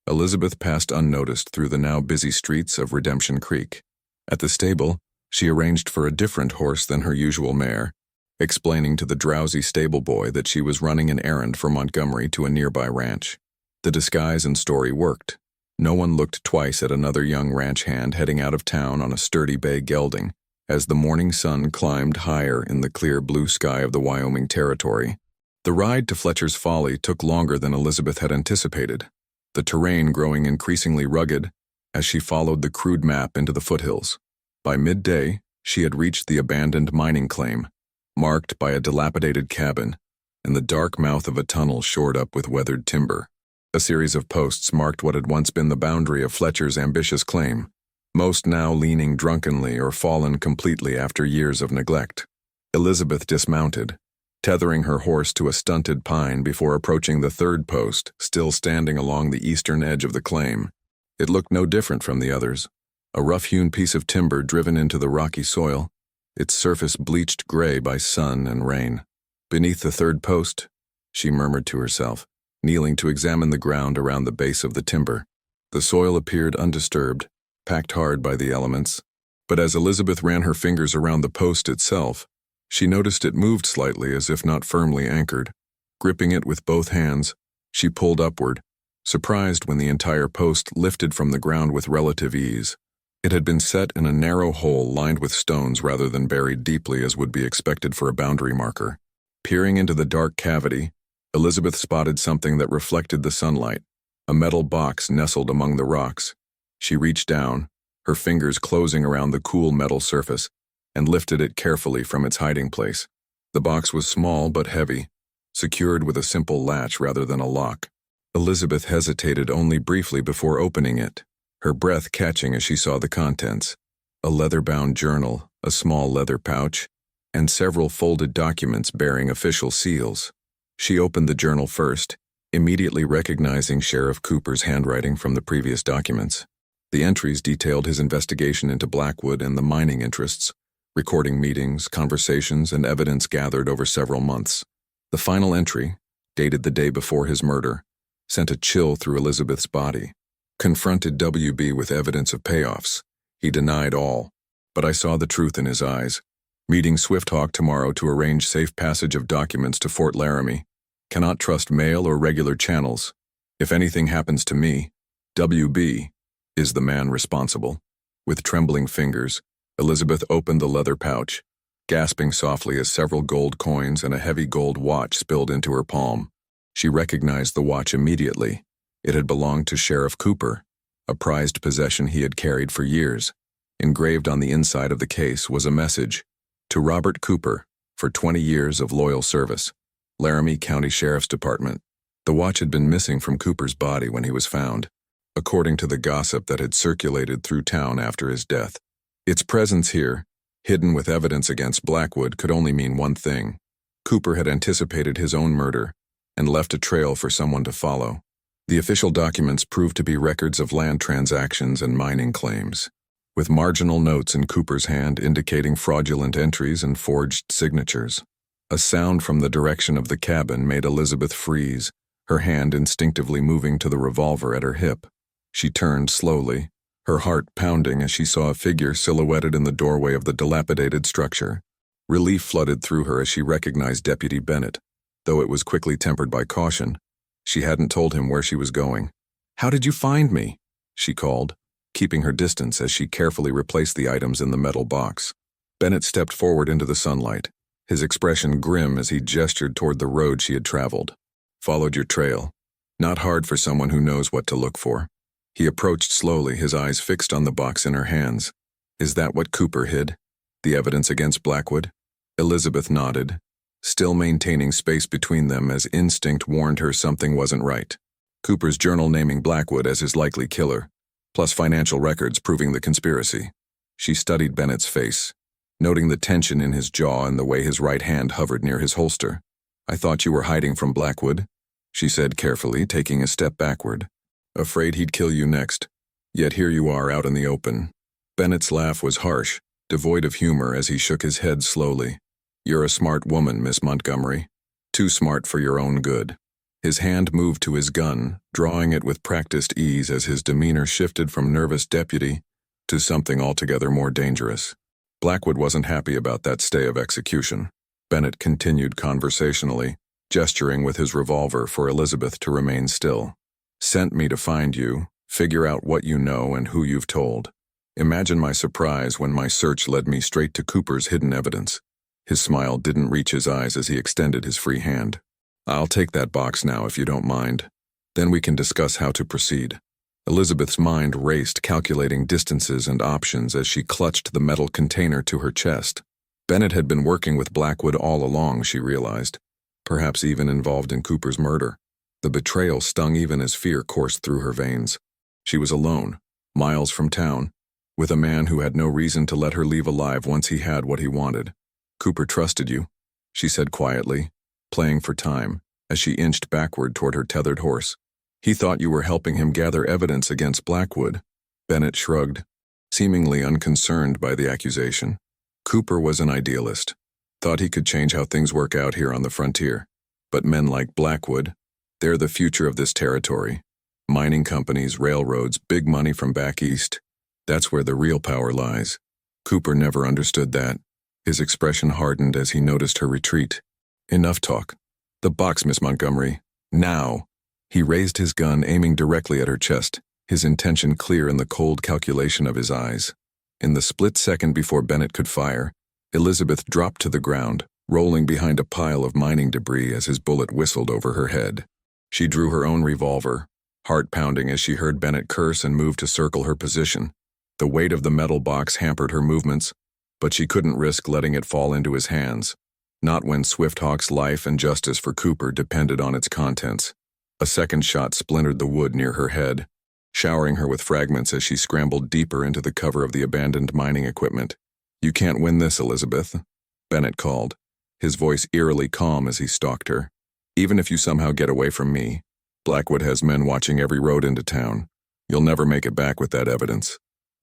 Elizabeth passed unnoticed through the now busy streets of Redemption Creek. At the stable, she arranged for a different horse than her usual mare, explaining to the drowsy stable boy that she was running an errand for Montgomery to a nearby ranch. The disguise and story worked. No one looked twice at another young ranch hand heading out of town on a sturdy bay gelding, as the morning sun climbed higher in the clear blue sky of the Wyoming Territory. The ride to Fletcher's Folly took longer than Elizabeth had anticipated, the terrain growing increasingly rugged as she followed the crude map into the foothills. By midday, she had reached the abandoned mining claim, marked by a dilapidated cabin and the dark mouth of a tunnel shored up with weathered timber. A series of posts marked what had once been the boundary of Fletcher's ambitious claim, most now leaning drunkenly or fallen completely after years of neglect. Elizabeth dismounted, tethering her horse to a stunted pine before approaching the third post, still standing along the eastern edge of the claim. It looked no different from the others, a rough-hewn piece of timber driven into the rocky soil, its surface bleached gray by sun and rain. "Beneath the third post," she murmured to herself, kneeling to examine the ground around the base of the timber. The soil appeared undisturbed, packed hard by the elements, but as Elizabeth ran her fingers around the post itself, She noticed it moved slightly as if not firmly anchored. Gripping it with both hands, she pulled upward, surprised when the entire post lifted from the ground with relative ease. It had been set in a narrow hole lined with stones rather than buried deeply as would be expected for a boundary marker. Peering into the dark cavity, Elizabeth spotted something that reflected the sunlight, a metal box nestled among the rocks. She reached down, her fingers closing around the cool metal surface, and lifted it carefully from its hiding place. The box was small but heavy, secured with a simple latch rather than a lock. Elizabeth hesitated only briefly before opening it, her breath catching as she saw the contents: a leather-bound journal, a small leather pouch, and several folded documents bearing official seals. She opened the journal first, immediately recognizing Sheriff Cooper's handwriting from the previous documents. The entries detailed his investigation into Blackwood and the mining interests, recording meetings, conversations, and evidence gathered over several months. The final entry, dated the day before his murder, sent a chill through Elizabeth's body. Confronted WB with evidence of payoffs. He denied all, but I saw the truth in his eyes. Meeting Swifthawk tomorrow to arrange safe passage of documents to Fort Laramie. Cannot trust mail or regular channels. If anything happens to me, WB is the man responsible. With trembling fingers, Elizabeth opened the leather pouch, gasping softly as several gold coins and a heavy gold watch spilled into her palm. She recognized the watch immediately. It had belonged to Sheriff Cooper, a prized possession he had carried for years. Engraved on the inside of the case was a message: to Robert Cooper, for 20 years of loyal service, Laramie County Sheriff's Department. The watch had been missing from Cooper's body when he was found, according to the gossip that had circulated through town after his death. Its presence here, hidden with evidence against Blackwood, could only mean one thing. Cooper had anticipated his own murder and left a trail for someone to follow. The official documents proved to be records of land transactions and mining claims, with marginal notes in Cooper's hand indicating fraudulent entries and forged signatures. A sound from the direction of the cabin made Elizabeth freeze, her hand instinctively moving to the revolver at her hip. She turned slowly, her heart pounding as she saw a figure silhouetted in the doorway of the dilapidated structure. Relief flooded through her as she recognized Deputy Bennett, though it was quickly tempered by caution. She hadn't told him where she was going. "How did you find me?" she called, keeping her distance as she carefully replaced the items in the metal box. Bennett stepped forward into the sunlight, his expression grim as he gestured toward the road she had traveled. "Followed your trail. Not hard for someone who knows what to look for." He approached slowly, his eyes fixed on the box in her hands. "Is that what Cooper hid? The evidence against Blackwood?" Elizabeth nodded, still maintaining space between them as instinct warned her something wasn't right. Cooper's journal naming Blackwood as his likely killer, plus financial records proving the conspiracy. She studied Bennett's face, noting the tension in his jaw and the way his right hand hovered near his holster. "I thought you were hiding from Blackwood," she said carefully, taking a step backward. "Afraid he'd kill you next. Yet here you are out in the open." Bennett's laugh was harsh, devoid of humor as he shook his head slowly. "You're a smart woman, Miss Montgomery. Too smart for your own good." His hand moved to his gun, drawing it with practiced ease as his demeanor shifted from nervous deputy to something altogether more dangerous. Blackwood wasn't happy about that stay of execution. Bennett continued conversationally, gesturing with his revolver for Elizabeth to remain still. "Sent me to find you, figure out what you know and who you've told. Imagine my surprise when my search led me straight to Cooper's hidden evidence." His smile didn't reach his eyes as he extended his free hand. "I'll take that box now if you don't mind. Then we can discuss how to proceed." Elizabeth's mind raced, calculating distances and options as she clutched the metal container to her chest. Bennett had been working with Blackwood all along, she realized, perhaps even involved in Cooper's murder. The betrayal stung even as fear coursed through her veins. She was alone, miles from town, with a man who had no reason to let her leave alive once he had what he wanted. "Cooper trusted you," she said quietly, playing for time, as she inched backward toward her tethered horse. "He thought you were helping him gather evidence against Blackwood." Bennett shrugged, seemingly unconcerned by the accusation. Cooper was an idealist, thought he could change how things work out here on the frontier. But men like Blackwood, they're the future of this territory. Mining companies, railroads, big money from back east. That's where the real power lies. Cooper never understood that. His expression hardened as he noticed her retreat. Enough talk. The box, Miss Montgomery. Now. He raised his gun, aiming directly at her chest, his intention clear in the cold calculation of his eyes. In the split second before Bennett could fire, Elizabeth dropped to the ground, rolling behind a pile of mining debris as his bullet whistled over her head. She drew her own revolver, heart pounding as she heard Bennett curse and move to circle her position. The weight of the metal box hampered her movements, but she couldn't risk letting it fall into his hands, not when Swifthawk's life and justice for Cooper depended on its contents. A second shot splintered the wood near her head, showering her with fragments as she scrambled deeper into the cover of the abandoned mining equipment. "You can't win this, Elizabeth," Bennett called, his voice eerily calm as he stalked her. "Even if you somehow get away from me, Blackwood has men watching every road into town. You'll never make it back with that evidence."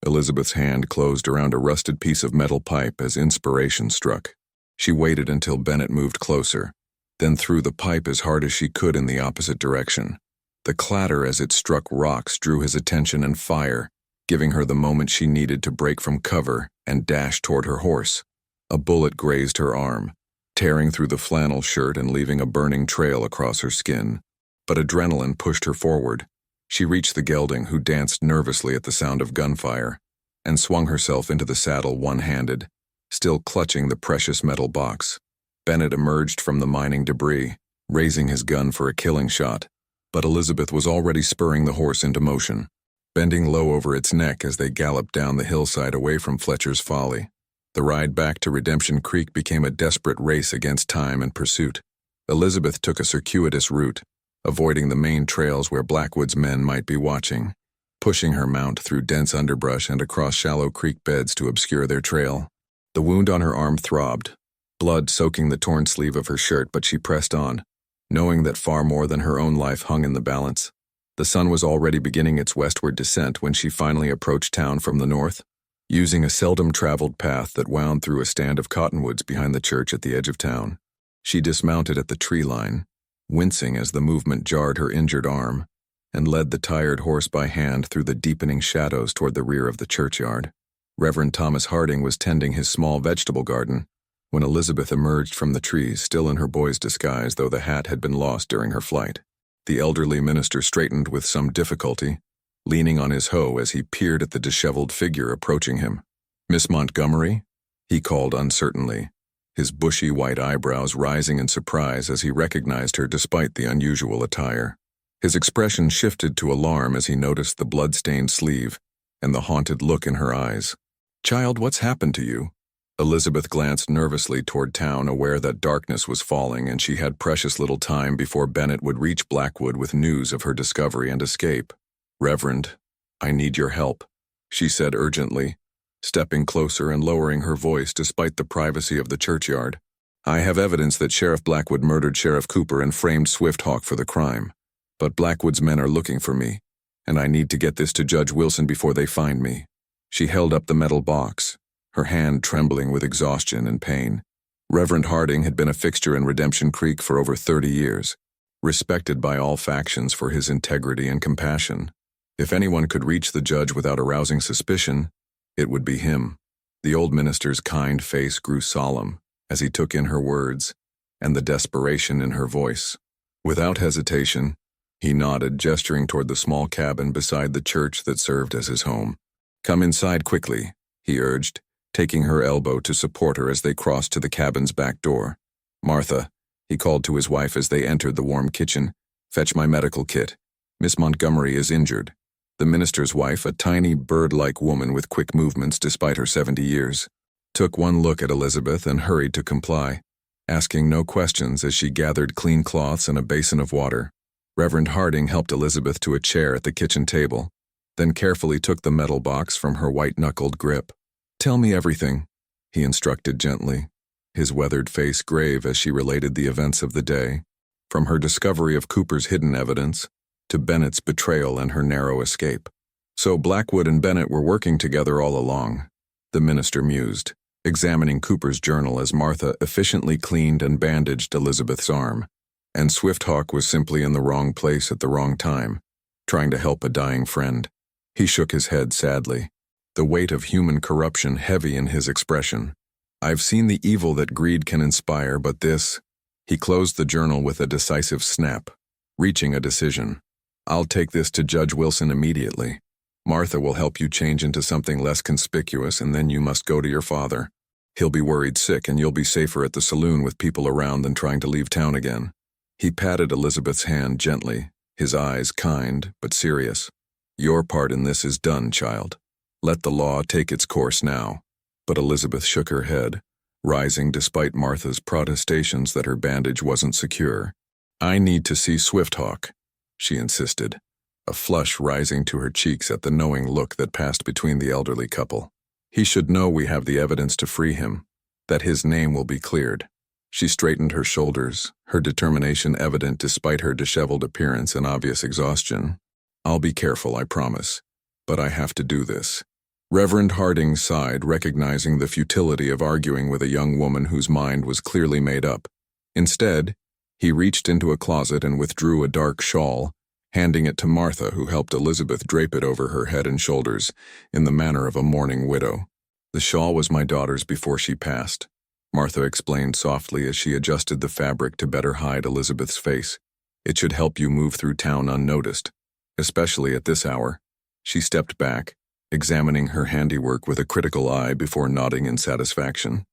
Elizabeth's hand closed around a rusted piece of metal pipe as inspiration struck. She waited until Bennett moved closer, then threw the pipe as hard as she could in the opposite direction. The clatter as it struck rocks drew his attention and fire, giving her the moment she needed to break from cover and dash toward her horse. A bullet grazed her arm, tearing through the flannel shirt and leaving a burning trail across her skin. But adrenaline pushed her forward. She reached the gelding, who danced nervously at the sound of gunfire, and swung herself into the saddle one-handed, still clutching the precious metal box. Bennett emerged from the mining debris, raising his gun for a killing shot, but Elizabeth was already spurring the horse into motion, bending low over its neck as they galloped down the hillside away from Fletcher's Folly. The ride back to Redemption Creek became a desperate race against time and pursuit. Elizabeth took a circuitous route, avoiding the main trails where Blackwood's men might be watching, pushing her mount through dense underbrush and across shallow creek beds to obscure their trail. The wound on her arm throbbed, blood soaking the torn sleeve of her shirt, but she pressed on, knowing that far more than her own life hung in the balance. The sun was already beginning its westward descent when she finally approached town from the north, using a seldom-traveled path that wound through a stand of cottonwoods behind the church at the edge of town. She dismounted at the tree line, wincing as the movement jarred her injured arm, and led the tired horse by hand through the deepening shadows toward the rear of the churchyard. Reverend Thomas Harding was tending his small vegetable garden when Elizabeth emerged from the trees, still in her boy's disguise, though the hat had been lost during her flight. The elderly minister straightened with some difficulty, leaning on his hoe as he peered at the disheveled figure approaching him. "Miss Montgomery?" he called uncertainly, his bushy white eyebrows rising in surprise as he recognized her despite the unusual attire. His expression shifted to alarm as he noticed the blood-stained sleeve and the haunted look in her eyes. "Child, what's happened to you?" Elizabeth glanced nervously toward town, aware that darkness was falling and she had precious little time before Bennett would reach Blackwood with news of her discovery and escape. "Reverend, I need your help," she said urgently, stepping closer and lowering her voice despite the privacy of the churchyard. "I have evidence that Sheriff Blackwood murdered Sheriff Cooper and framed Swifthawk for the crime. But Blackwood's men are looking for me, and I need to get this to Judge Wilson before they find me." She held up the metal box, her hand trembling with exhaustion and pain. Reverend Harding had been a fixture in Redemption Creek for over 30 years, respected by all factions for his integrity and compassion. If anyone could reach the judge without arousing suspicion, it would be him. The old minister's kind face grew solemn as he took in her words and the desperation in her voice. Without hesitation, he nodded, gesturing toward the small cabin beside the church that served as his home. "Come inside quickly," he urged, taking her elbow to support her as they crossed to the cabin's back door. "Martha," he called to his wife as they entered the warm kitchen, "fetch my medical kit. Miss Montgomery is injured." The minister's wife, a tiny bird-like woman with quick movements despite her 70 years, took one look at Elizabeth and hurried to comply, asking no questions as she gathered clean cloths and a basin of water. Reverend Harding helped Elizabeth to a chair at the kitchen table, then carefully took the metal box from her white-knuckled grip. "Tell me everything," he instructed gently, his weathered face grave as she related the events of the day, from her discovery of Cooper's hidden evidence to Bennett's betrayal and her narrow escape. "So Blackwood and Bennett were working together all along," the minister mused, examining Cooper's journal as Martha efficiently cleaned and bandaged Elizabeth's arm. "And Swifthawk was simply in the wrong place at the wrong time, trying to help a dying friend." He shook his head sadly, the weight of human corruption heavy in his expression. I've seen the evil that greed can inspire, but this— He closed the journal with a decisive snap, reaching a decision. I'll take this to Judge Wilson immediately. Martha will help you change into something less conspicuous, and then you must go to your father. He'll be worried sick, and you'll be safer at the saloon with people around than trying to leave town again. He patted Elizabeth's hand gently, his eyes kind but serious. Your part in this is done, child. Let the law take its course now. But Elizabeth shook her head, rising despite Martha's protestations that her bandage wasn't secure. I need to see Swifthawk, she insisted, a flush rising to her cheeks at the knowing look that passed between the elderly couple. He should know we have the evidence to free him, that his name will be cleared. She straightened her shoulders, her determination evident despite her disheveled appearance and obvious exhaustion. I'll be careful, I promise, but I have to do this. Reverend Harding sighed, recognizing the futility of arguing with a young woman whose mind was clearly made up. Instead, he reached into a closet and withdrew a dark shawl, handing it to Martha, who helped Elizabeth drape it over her head and shoulders in the manner of a mourning widow. The shawl was my daughter's before she passed, Martha explained softly as she adjusted the fabric to better hide Elizabeth's face. It should help you move through town unnoticed, especially at this hour. She stepped back, examining her handiwork with a critical eye before nodding in satisfaction.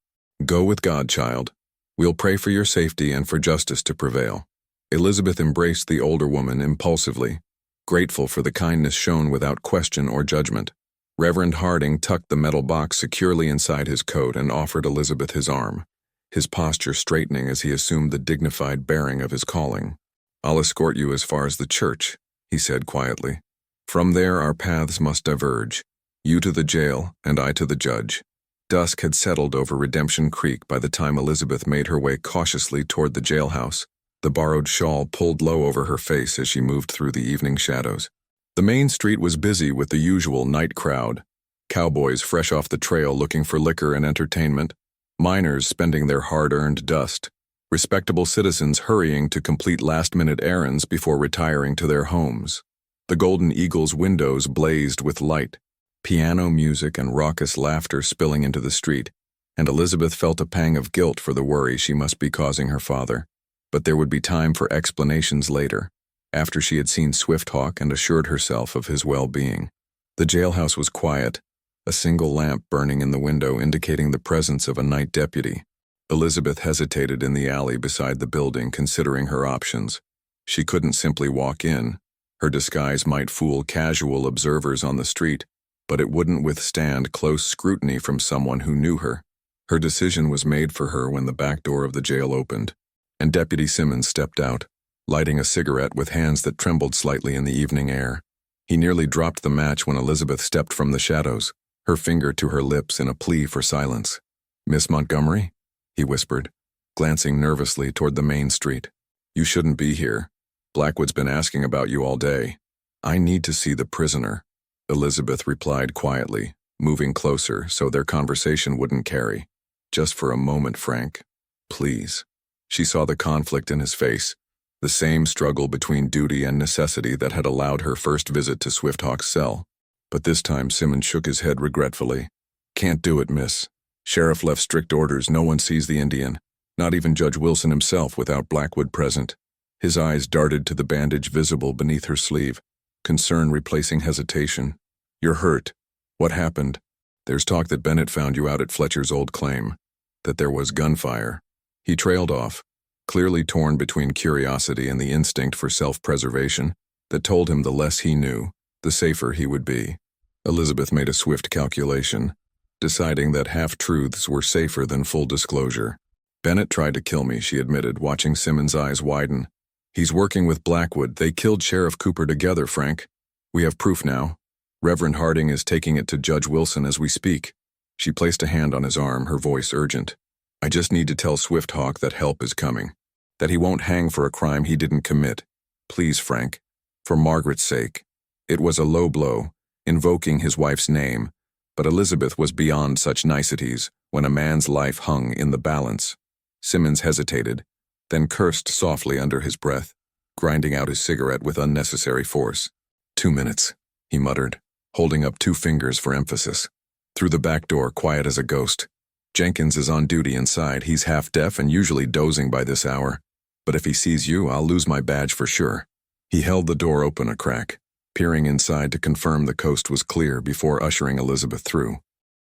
Go with God, child. We'll pray for your safety and for justice to prevail. Elizabeth embraced the older woman impulsively, grateful for the kindness shown without question or judgment. Reverend Harding tucked the metal box securely inside his coat and offered Elizabeth his arm, his posture straightening as he assumed the dignified bearing of his calling. I'll escort you as far as the church, he said quietly. From there our paths must diverge, you to the jail and I to the judge. Dusk had settled over Redemption Creek by the time Elizabeth made her way cautiously toward the jailhouse, the borrowed shawl pulled low over her face as she moved through the evening shadows. The main street was busy with the usual night crowd, cowboys fresh off the trail looking for liquor and entertainment, miners spending their hard-earned dust, respectable citizens hurrying to complete last-minute errands before retiring to their homes. The Golden Eagle's windows blazed with light, piano music and raucous laughter spilling into the street, and Elizabeth felt a pang of guilt for the worry she must be causing her father. But there would be time for explanations later, after she had seen Swifthawk and assured herself of his well-being. The jailhouse was quiet, a single lamp burning in the window indicating the presence of a night deputy. Elizabeth hesitated in the alley beside the building, considering her options. She couldn't simply walk in. Her disguise might fool casual observers on the street, but it wouldn't withstand close scrutiny from someone who knew her. Her decision was made for her when the back door of the jail opened, and Deputy Simmons stepped out, lighting a cigarette with hands that trembled slightly in the evening air. He nearly dropped the match when Elizabeth stepped from the shadows, her finger to her lips in a plea for silence. Miss Montgomery? He whispered, glancing nervously toward the main street. You shouldn't be here. Blackwood's been asking about you all day. I need to see the prisoner, Elizabeth replied quietly, moving closer so their conversation wouldn't carry. Just for a moment, Frank. Please. She saw the conflict in his face, the same struggle between duty and necessity that had allowed her first visit to Swifthawk's cell. But this time Simmons shook his head regretfully. Can't do it, miss. Sheriff left strict orders. No one sees the Indian, not even Judge Wilson himself without Blackwood present. His eyes darted to the bandage visible beneath her sleeve, concern replacing hesitation. You're hurt. What happened? There's talk that Bennett found you out at Fletcher's old claim, that there was gunfire. He trailed off, clearly torn between curiosity and the instinct for self-preservation that told him the less he knew, the safer he would be. Elizabeth made a swift calculation, deciding that half-truths were safer than full disclosure. Bennett tried to kill me, she admitted, watching Simmons' eyes widen. He's working with Blackwood. They killed Sheriff Cooper together, Frank. We have proof now. Reverend Harding is taking it to Judge Wilson as we speak. She placed a hand on his arm, her voice urgent. I just need to tell Swifthawk that help is coming, that he won't hang for a crime he didn't commit. Please, Frank, for Margaret's sake. It was a low blow, invoking his wife's name, but Elizabeth was beyond such niceties when a man's life hung in the balance. Simmons hesitated, then cursed softly under his breath, grinding out his cigarette with unnecessary force. 2 minutes, he muttered, holding up 2 fingers for emphasis. Through the back door, quiet as a ghost. Jenkins is on duty inside. He's half-deaf and usually dozing by this hour. But if he sees you, I'll lose my badge for sure." He held the door open a crack, peering inside to confirm the coast was clear before ushering Elizabeth through.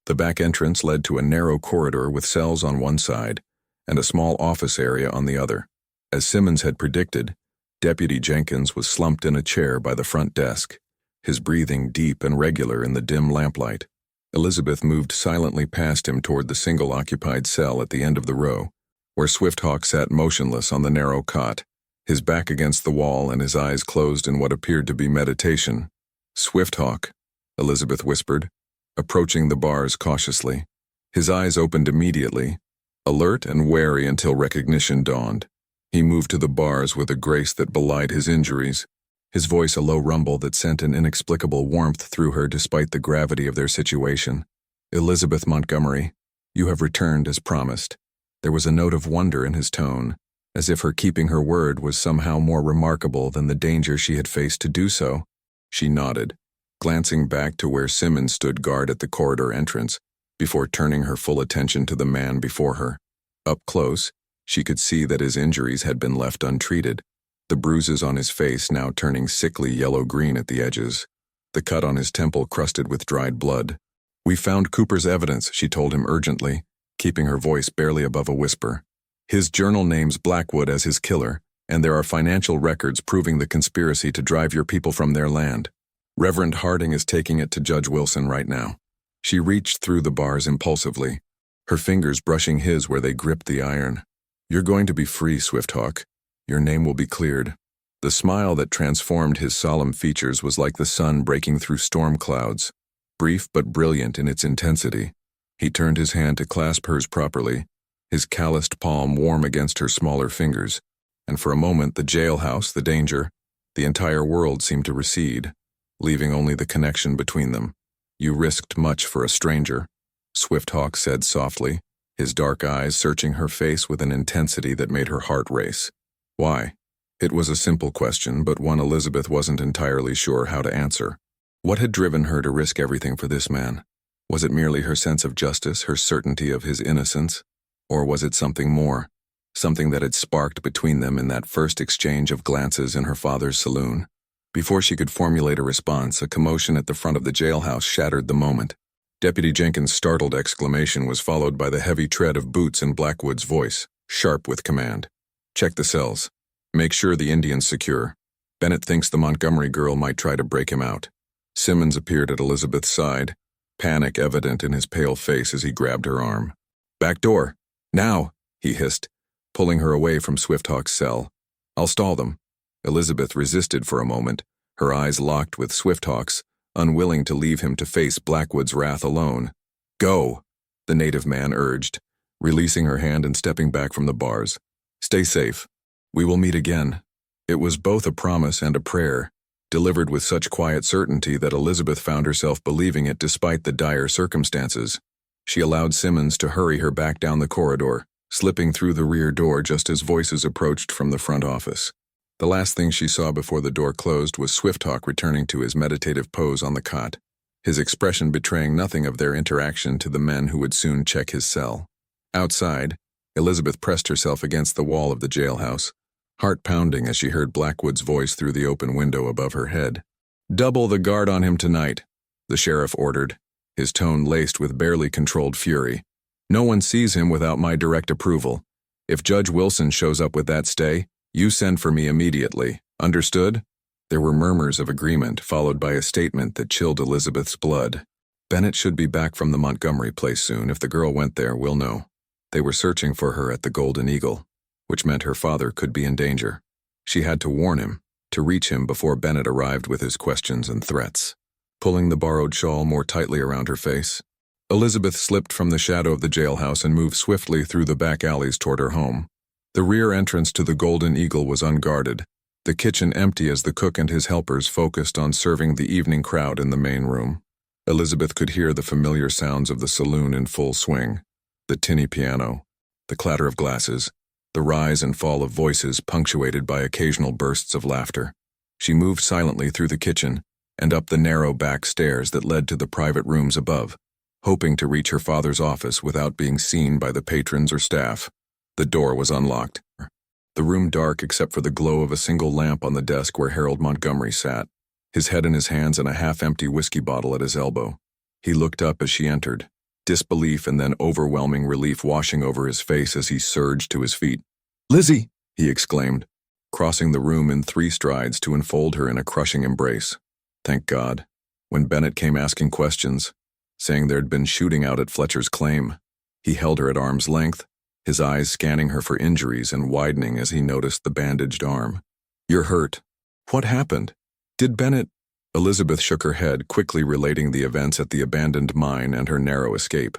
The back entrance led to a narrow corridor with cells on one side and a small office area on the other. As Simmons had predicted, Deputy Jenkins was slumped in a chair by the front desk, his breathing deep and regular in the dim lamplight. Elizabeth moved silently past him toward the single-occupied cell at the end of the row, where Swifthawk sat motionless on the narrow cot, his back against the wall and his eyes closed in what appeared to be meditation. "Swifthawk," Elizabeth whispered, approaching the bars cautiously. His eyes opened immediately, alert and wary until recognition dawned. He moved to the bars with a grace that belied his injuries, his voice a low rumble that sent an inexplicable warmth through her despite the gravity of their situation. "Elizabeth Montgomery, you have returned as promised." There was a note of wonder in his tone, as if her keeping her word was somehow more remarkable than the danger she had faced to do so. She nodded, glancing back to where Simmons stood guard at the corridor entrance, before turning her full attention to the man before her. Up close, she could see that his injuries had been left untreated, the bruises on his face now turning sickly yellow-green at the edges, the cut on his temple crusted with dried blood. "We found Cooper's evidence," she told him urgently, keeping her voice barely above a whisper. "His journal names Blackwood as his killer, and there are financial records proving the conspiracy to drive your people from their land. Reverend Harding is taking it to Judge Wilson right now." She reached through the bars impulsively, her fingers brushing his where they gripped the iron. "You're going to be free, Swifthawk. Your name will be cleared." The smile that transformed his solemn features was like the sun breaking through storm clouds, brief but brilliant in its intensity. He turned his hand to clasp hers properly, his calloused palm warm against her smaller fingers, and for a moment the jailhouse, the danger, the entire world seemed to recede, leaving only the connection between them. "You risked much for a stranger," Swifthawk said softly, his dark eyes searching her face with an intensity that made her heart race. "Why?" It was a simple question, but one Elizabeth wasn't entirely sure how to answer. What had driven her to risk everything for this man? Was it merely her sense of justice, her certainty of his innocence? Or was it something more, something that had sparked between them in that first exchange of glances in her father's saloon? Before she could formulate a response, a commotion at the front of the jailhouse shattered the moment. Deputy Jenkins' startled exclamation was followed by the heavy tread of boots and Blackwood's voice, sharp with command. "Check the cells. Make sure the Indian's secure. Bennett thinks the Montgomery girl might try to break him out." Simmons appeared at Elizabeth's side, panic evident in his pale face as he grabbed her arm. "Back door. Now," he hissed, pulling her away from Swifthawk's cell. "I'll stall them." Elizabeth resisted for a moment, her eyes locked with Swifthawk's, unwilling to leave him to face Blackwood's wrath alone. "Go," the native man urged, releasing her hand and stepping back from the bars. "Stay safe. We will meet again." It was both a promise and a prayer, delivered with such quiet certainty that Elizabeth found herself believing it despite the dire circumstances. She allowed Simmons to hurry her back down the corridor, slipping through the rear door just as voices approached from the front office. The last thing she saw before the door closed was Swifthawk returning to his meditative pose on the cot, his expression betraying nothing of their interaction to the men who would soon check his cell. Outside, Elizabeth pressed herself against the wall of the jailhouse, heart pounding as she heard Blackwood's voice through the open window above her head. "Double the guard on him tonight," the sheriff ordered, his tone laced with barely controlled fury. "No one sees him without my direct approval. If Judge Wilson shows up with that stay, you send for me immediately. Understood?" There were murmurs of agreement, followed by a statement that chilled Elizabeth's blood. "Bennett should be back from the Montgomery place soon. If the girl went there, we'll know." They were searching for her at the Golden Eagle, which meant her father could be in danger. She had to warn him, to reach him before Bennett arrived with his questions and threats. Pulling the borrowed shawl more tightly around her face, Elizabeth slipped from the shadow of the jailhouse and moved swiftly through the back alleys toward her home. The rear entrance to the Golden Eagle was unguarded, the kitchen empty as the cook and his helpers focused on serving the evening crowd in the main room. Elizabeth could hear the familiar sounds of the saloon in full swing, the tinny piano, the clatter of glasses, the rise and fall of voices punctuated by occasional bursts of laughter. She moved silently through the kitchen and up the narrow back stairs that led to the private rooms above. hoping to reach her father's office without being seen by the patrons or staff. The door was unlocked. The room dark except for the glow of a single lamp on the desk where Harold Montgomery sat, his head in his hands and a half-empty whiskey bottle at his elbow. He looked up as she entered, disbelief and then overwhelming relief washing over his face as he surged to his feet. "Lizzie!" he exclaimed, crossing the room in 3 strides to enfold her in a crushing embrace. Thank God. When Bennett came asking questions, saying there'd been shooting out at Fletcher's claim, he held her at arm's length, his eyes scanning her for injuries and widening as he noticed the bandaged arm. "You're hurt. What happened? Did Bennett—" Elizabeth shook her head, quickly relating the events at the abandoned mine and her narrow escape.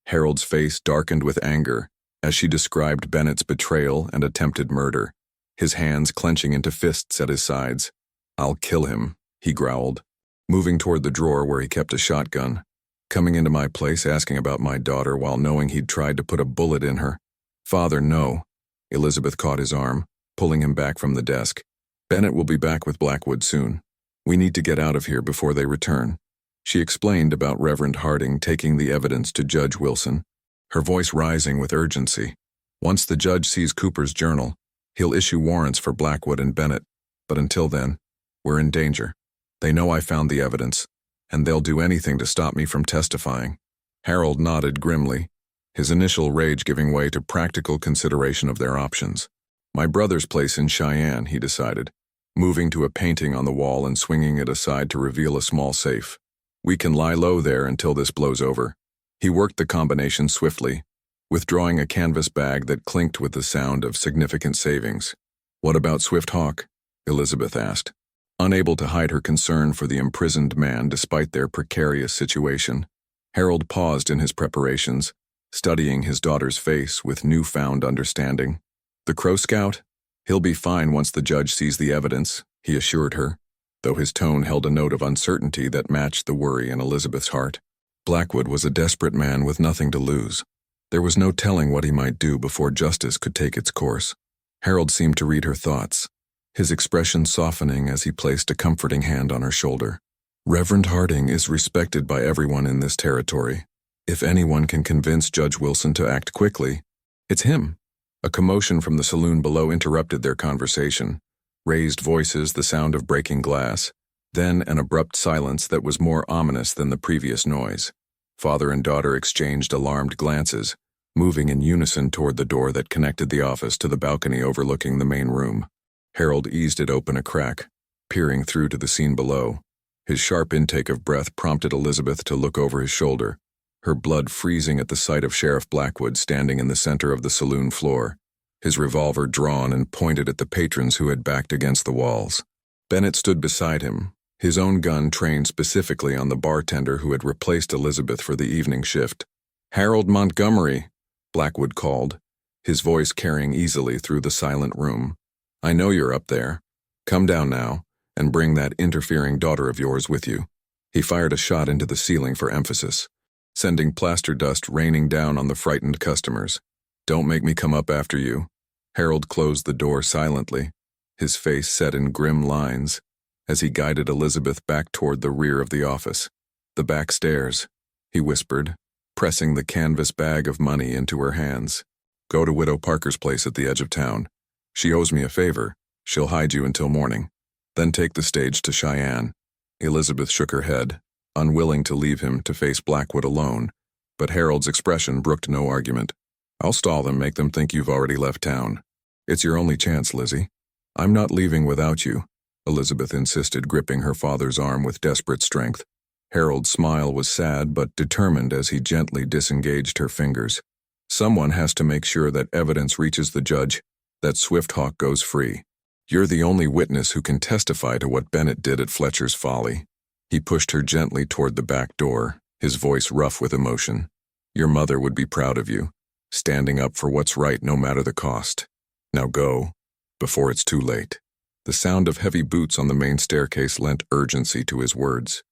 Harold's face darkened with anger as she described Bennett's betrayal and attempted murder, his hands clenching into fists at his sides. "I'll kill him," he growled, moving toward the drawer where he kept a shotgun. "Coming into my place asking about my daughter while knowing he'd tried to put a bullet in her. Father, no." Elizabeth caught his arm, pulling him back from the desk. "Bennett will be back with Blackwood soon. We need to get out of here before they return." She explained about Reverend Harding taking the evidence to Judge Wilson, her voice rising with urgency. "Once the judge sees Cooper's journal, he'll issue warrants for Blackwood and Bennett, but until then, we're in danger. They know I found the evidence, and they'll do anything to stop me from testifying." Harold nodded grimly, his initial rage giving way to practical consideration of their options. "My brother's place in Cheyenne," he decided, moving to a painting on the wall and swinging it aside to reveal a small safe. "We can lie low there until this blows over." He worked the combination swiftly, withdrawing a canvas bag that clinked with the sound of significant savings. "What about Swift Hawk?" Elizabeth asked, unable to hide her concern for the imprisoned man despite their precarious situation. Harold paused in his preparations, studying his daughter's face with newfound understanding. "The Crow Scout? He'll be fine once the judge sees the evidence," he assured her, though his tone held a note of uncertainty that matched the worry in Elizabeth's heart. Blackwood was a desperate man with nothing to lose. There was no telling what he might do before justice could take its course. Harold seemed to read her thoughts, his expression softening as he placed a comforting hand on her shoulder. "Reverend Harding is respected by everyone in this territory. If anyone can convince Judge Wilson to act quickly, it's him." A commotion from the saloon below interrupted their conversation. Raised voices, the sound of breaking glass, then an abrupt silence that was more ominous than the previous noise. Father and daughter exchanged alarmed glances, moving in unison toward the door that connected the office to the balcony overlooking the main room. Harold eased it open a crack, peering through to the scene below. His sharp intake of breath prompted Elizabeth to look over his shoulder, her blood freezing at the sight of Sheriff Blackwood standing in the center of the saloon floor, his revolver drawn and pointed at the patrons who had backed against the walls. Bennett stood beside him, his own gun trained specifically on the bartender who had replaced Elizabeth for the evening shift. "Harold Montgomery," Blackwood called, his voice carrying easily through the silent room. "I know you're up there. Come down now, and bring that interfering daughter of yours with you." He fired a shot into the ceiling for emphasis, sending plaster dust raining down on the frightened customers. "Don't make me come up after you." Harold closed the door silently, his face set in grim lines, as he guided Elizabeth back toward the rear of the office. "The back stairs," he whispered, pressing the canvas bag of money into her hands. "Go to Widow Parker's place at the edge of town. She owes me a favor. She'll hide you until morning. Then take the stage to Cheyenne." Elizabeth shook her head, unwilling to leave him to face Blackwood alone, but Harold's expression brooked no argument. "I'll stall them, make them think you've already left town. It's your only chance, Lizzie." "I'm not leaving without you," Elizabeth insisted, gripping her father's arm with desperate strength. Harold's smile was sad but determined as he gently disengaged her fingers. "Someone has to make sure that evidence reaches the judge, that Swift Hawk goes free. You're the only witness who can testify to what Bennett did at Fletcher's Folly." He pushed her gently toward the back door, his voice rough with emotion. "Your mother would be proud of you, standing up for what's right no matter the cost. Now go, before it's too late." The sound of heavy boots on the main staircase lent urgency to his words.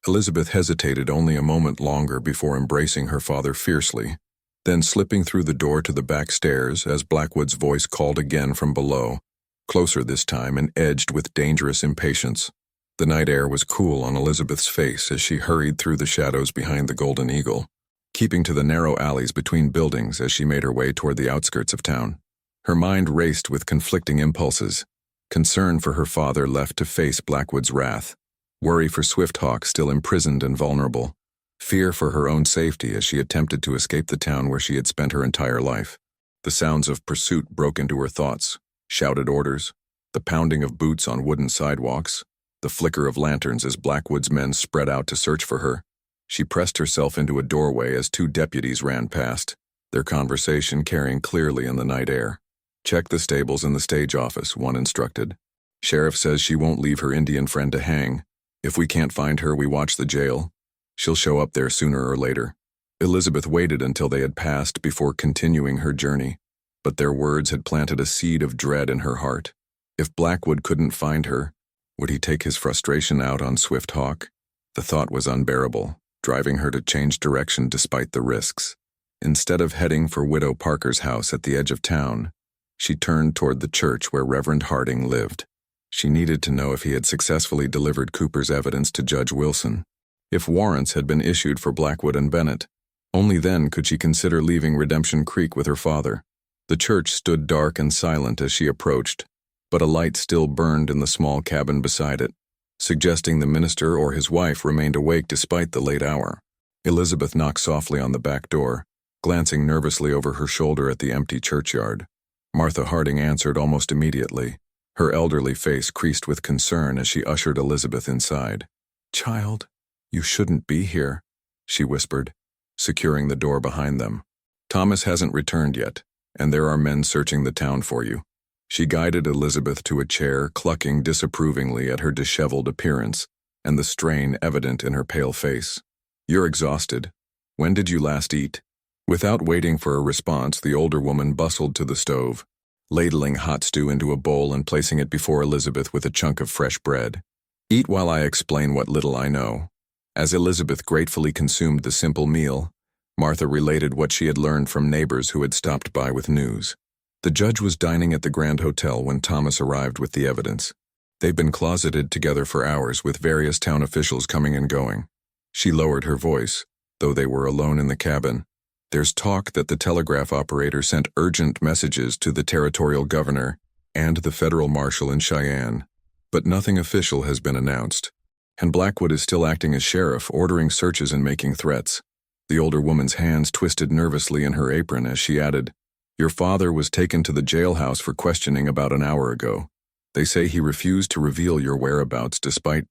Elizabeth hesitated only a moment longer before embracing her father fiercely, then slipping through the door to the back stairs as Blackwood's voice called again from below, closer this time and edged with dangerous impatience. The night air was cool on Elizabeth's face as she hurried through the shadows behind the Golden Eagle. keeping to the narrow alleys between buildings as she made her way toward the outskirts of town. Her mind raced with conflicting impulses. Concern for her father left to face Blackwood's wrath. Worry for Swifthawk still imprisoned and vulnerable. Fear for her own safety as she attempted to escape the town where she had spent her entire life. The sounds of pursuit broke into her thoughts. Shouted orders, the pounding of boots on wooden sidewalks, the flicker of lanterns as Blackwood's men spread out to search for her. She pressed herself into a doorway as two deputies ran past, their conversation carrying clearly in the night air. "Check the stables and the stage office," one instructed. "Sheriff says she won't leave her Indian friend to hang. If we can't find her, we watch the jail. She'll show up there sooner or later." Elizabeth waited until they had passed before continuing her journey, but their words had planted a seed of dread in her heart. If Blackwood couldn't find her, would he take his frustration out on Swifthawk? The thought was unbearable, driving her to change direction despite the risks. Instead of heading for Widow Parker's house at the edge of town, she turned toward the church where Reverend Harding lived. She needed to know if he had successfully delivered Cooper's evidence to Judge Wilson. If warrants had been issued for Blackwood and Bennett, only then could she consider leaving Redemption Creek with her father. The church stood dark and silent as she approached, but a light still burned in the small cabin beside it, suggesting the minister or his wife remained awake despite the late hour. Elizabeth knocked softly on the back door, glancing nervously over her shoulder at the empty churchyard. Martha Harding answered almost immediately, her elderly face creased with concern as she ushered Elizabeth inside. "Child, you shouldn't be here," she whispered, securing the door behind them. "Thomas hasn't returned yet, and there are men searching the town for you." She guided Elizabeth to a chair, clucking disapprovingly at her disheveled appearance and the strain evident in her pale face. "You're exhausted. When did you last eat?" Without waiting for a response, the older woman bustled to the stove, ladling hot stew into a bowl and placing it before Elizabeth with a chunk of fresh bread. "Eat while I explain what little I know." As Elizabeth gratefully consumed the simple meal, Martha related what she had learned from neighbors who had stopped by with news. The judge was dining at the Grand Hotel when Thomas arrived with the evidence. They'd been closeted together for hours with various town officials coming and going. She lowered her voice, though they were alone in the cabin. "There's talk that the telegraph operator sent urgent messages to the territorial governor and the federal marshal in Cheyenne, but nothing official has been announced. And Blackwood is still acting as sheriff, ordering searches and making threats." The older woman's hands twisted nervously in her apron as she added, "Your father was taken to the jailhouse for questioning about an hour ago. They say he refused to reveal your whereabouts despite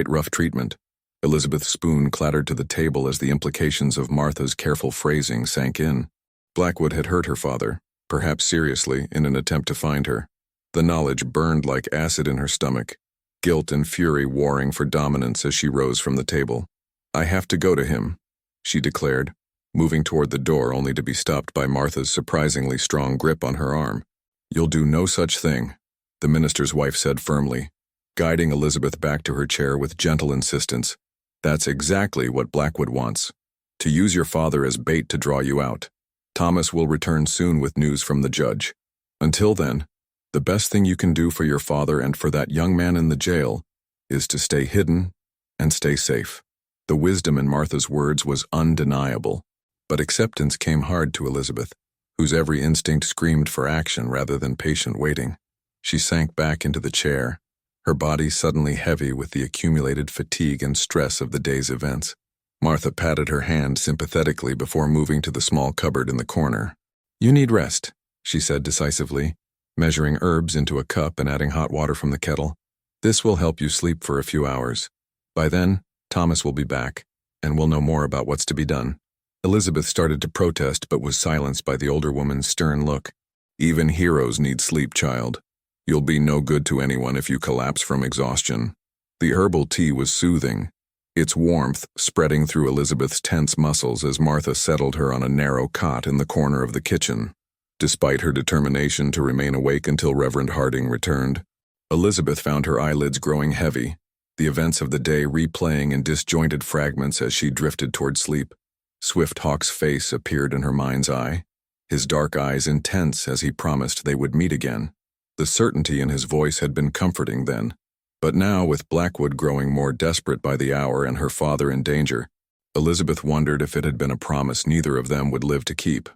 rough treatment." Elizabeth's spoon clattered to the table as the implications of Martha's careful phrasing sank in. Blackwood had hurt her father, perhaps seriously, in an attempt to find her. The knowledge burned like acid in her stomach, guilt and fury warring for dominance as she rose from the table. "I have to go to him," she declared, moving toward the door only to be stopped by Martha's surprisingly strong grip on her arm. "You'll do no such thing," the minister's wife said firmly, guiding Elizabeth back to her chair with gentle insistence. "That's exactly what Blackwood wants, to use your father as bait to draw you out. Thomas will return soon with news from the judge. Until then, the best thing you can do for your father and for that young man in the jail is to stay hidden and stay safe." The wisdom in Martha's words was undeniable, but acceptance came hard to Elizabeth, whose every instinct screamed for action rather than patient waiting. She sank back into the chair, her body suddenly heavy with the accumulated fatigue and stress of the day's events. Martha patted her hand sympathetically before moving to the small cupboard in the corner. "You need rest," she said decisively, measuring herbs into a cup and adding hot water from the kettle. "This will help you sleep for a few hours. By then, Thomas will be back, and we'll know more about what's to be done." Elizabeth started to protest but was silenced by the older woman's stern look. "Even heroes need sleep, child. You'll be no good to anyone if you collapse from exhaustion." The herbal tea was soothing, its warmth spreading through Elizabeth's tense muscles as Martha settled her on a narrow cot in the corner of the kitchen. Despite her determination to remain awake until Reverend Harding returned, Elizabeth found her eyelids growing heavy, the events of the day replaying in disjointed fragments as she drifted toward sleep. Swifthawk's face appeared in her mind's eye, his dark eyes intense as he promised they would meet again. The certainty in his voice had been comforting then, but now, with Blackwood growing more desperate by the hour and her father in danger, Elizabeth wondered if it had been a promise neither of them would live to keep.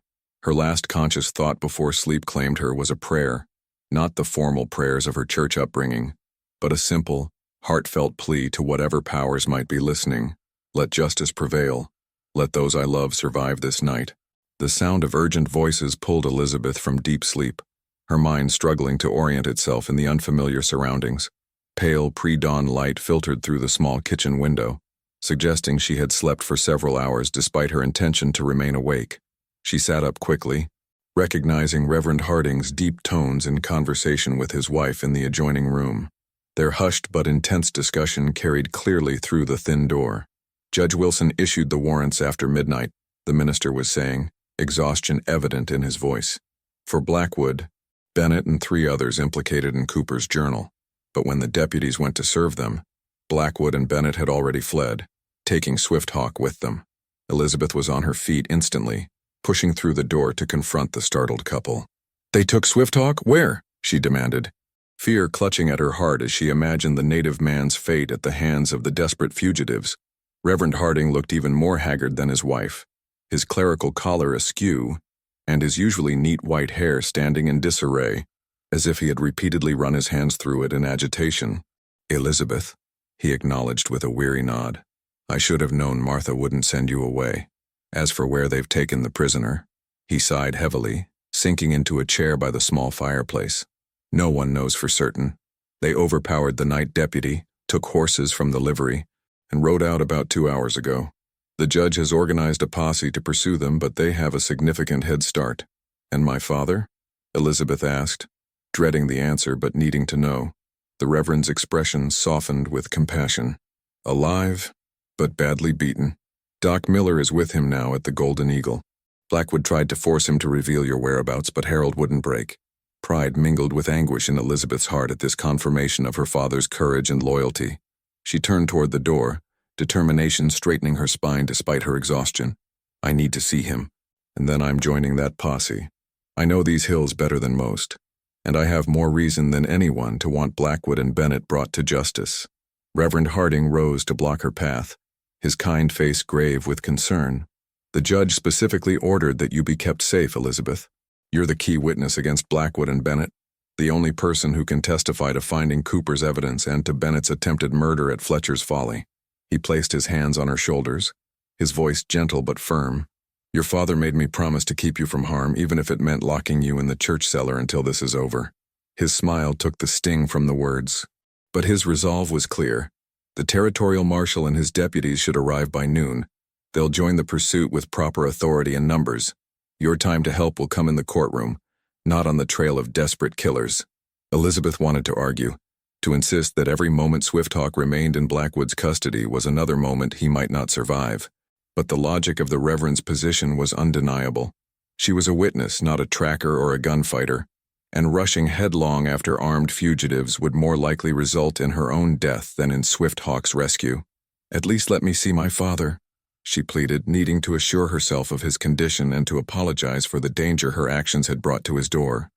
Her last conscious thought before sleep claimed her was a prayer, not the formal prayers of her church upbringing, but a simple, heartfelt plea to whatever powers might be listening. Let justice prevail. Let those I love survive this night. The sound of urgent voices pulled Elizabeth from deep sleep, her mind struggling to orient itself in the unfamiliar surroundings. Pale, pre-dawn light filtered through the small kitchen window, suggesting she had slept for several hours despite her intention to remain awake. She sat up quickly, recognizing Reverend Harding's deep tones in conversation with his wife in the adjoining room. Their hushed but intense discussion carried clearly through the thin door. Judge Wilson issued the warrants after midnight, the minister was saying, exhaustion evident in his voice. For Blackwood, Bennett and 3 others implicated in Cooper's journal. But when the deputies went to serve them, Blackwood and Bennett had already fled, taking Swifthawk with them. Elizabeth was on her feet instantly, pushing through the door to confront the startled couple. "They took Swifthawk? Where?" she demanded, fear clutching at her heart as she imagined the native man's fate at the hands of the desperate fugitives. Reverend Harding looked even more haggard than his wife, his clerical collar askew, and his usually neat white hair standing in disarray, as if he had repeatedly run his hands through it in agitation. "Elizabeth," he acknowledged with a weary nod. "I should have known Martha wouldn't send you away. As for where they've taken the prisoner," he sighed heavily, sinking into a chair by the small fireplace. "No one knows for certain. They overpowered the night deputy, took horses from the livery, and rode out about 2 hours ago. The judge has organized a posse to pursue them, but they have a significant head start." "And my father?" Elizabeth asked, dreading the answer but needing to know. The Reverend's expression softened with compassion. "Alive, but badly beaten. Doc Miller is with him now at the Golden Eagle. Blackwood tried to force him to reveal your whereabouts, but Harold wouldn't break." Pride mingled with anguish in Elizabeth's heart at this confirmation of her father's courage and loyalty. She turned toward the door, determination straightening her spine despite her exhaustion. "I need to see him, and then I'm joining that posse. I know these hills better than most, and I have more reason than anyone to want Blackwood and Bennett brought to justice." Reverend Harding rose to block her path, his kind face grave with concern. "The judge specifically ordered that you be kept safe, Elizabeth. You're the key witness against Blackwood and Bennett, the only person who can testify to finding Cooper's evidence and to Bennett's attempted murder at Fletcher's Folly." He placed his hands on her shoulders, his voice gentle but firm. "Your father made me promise to keep you from harm, even if it meant locking you in the church cellar until this is over." His smile took the sting from the words. But his resolve was clear. The territorial marshal and his deputies should arrive by noon. They'll join the pursuit with proper authority and numbers. Your time to help will come in the courtroom, not on the trail of desperate killers. Elizabeth wanted to argue, to insist that every moment Swifthawk remained in Blackwood's custody was another moment he might not survive. But the logic of the Reverend's position was undeniable. She was a witness, not a tracker or a gunfighter, and rushing headlong after armed fugitives would more likely result in her own death than in Swifthawk's rescue. "At least let me see my father," she pleaded, needing to assure herself of his condition and to apologize for the danger her actions had brought to his door.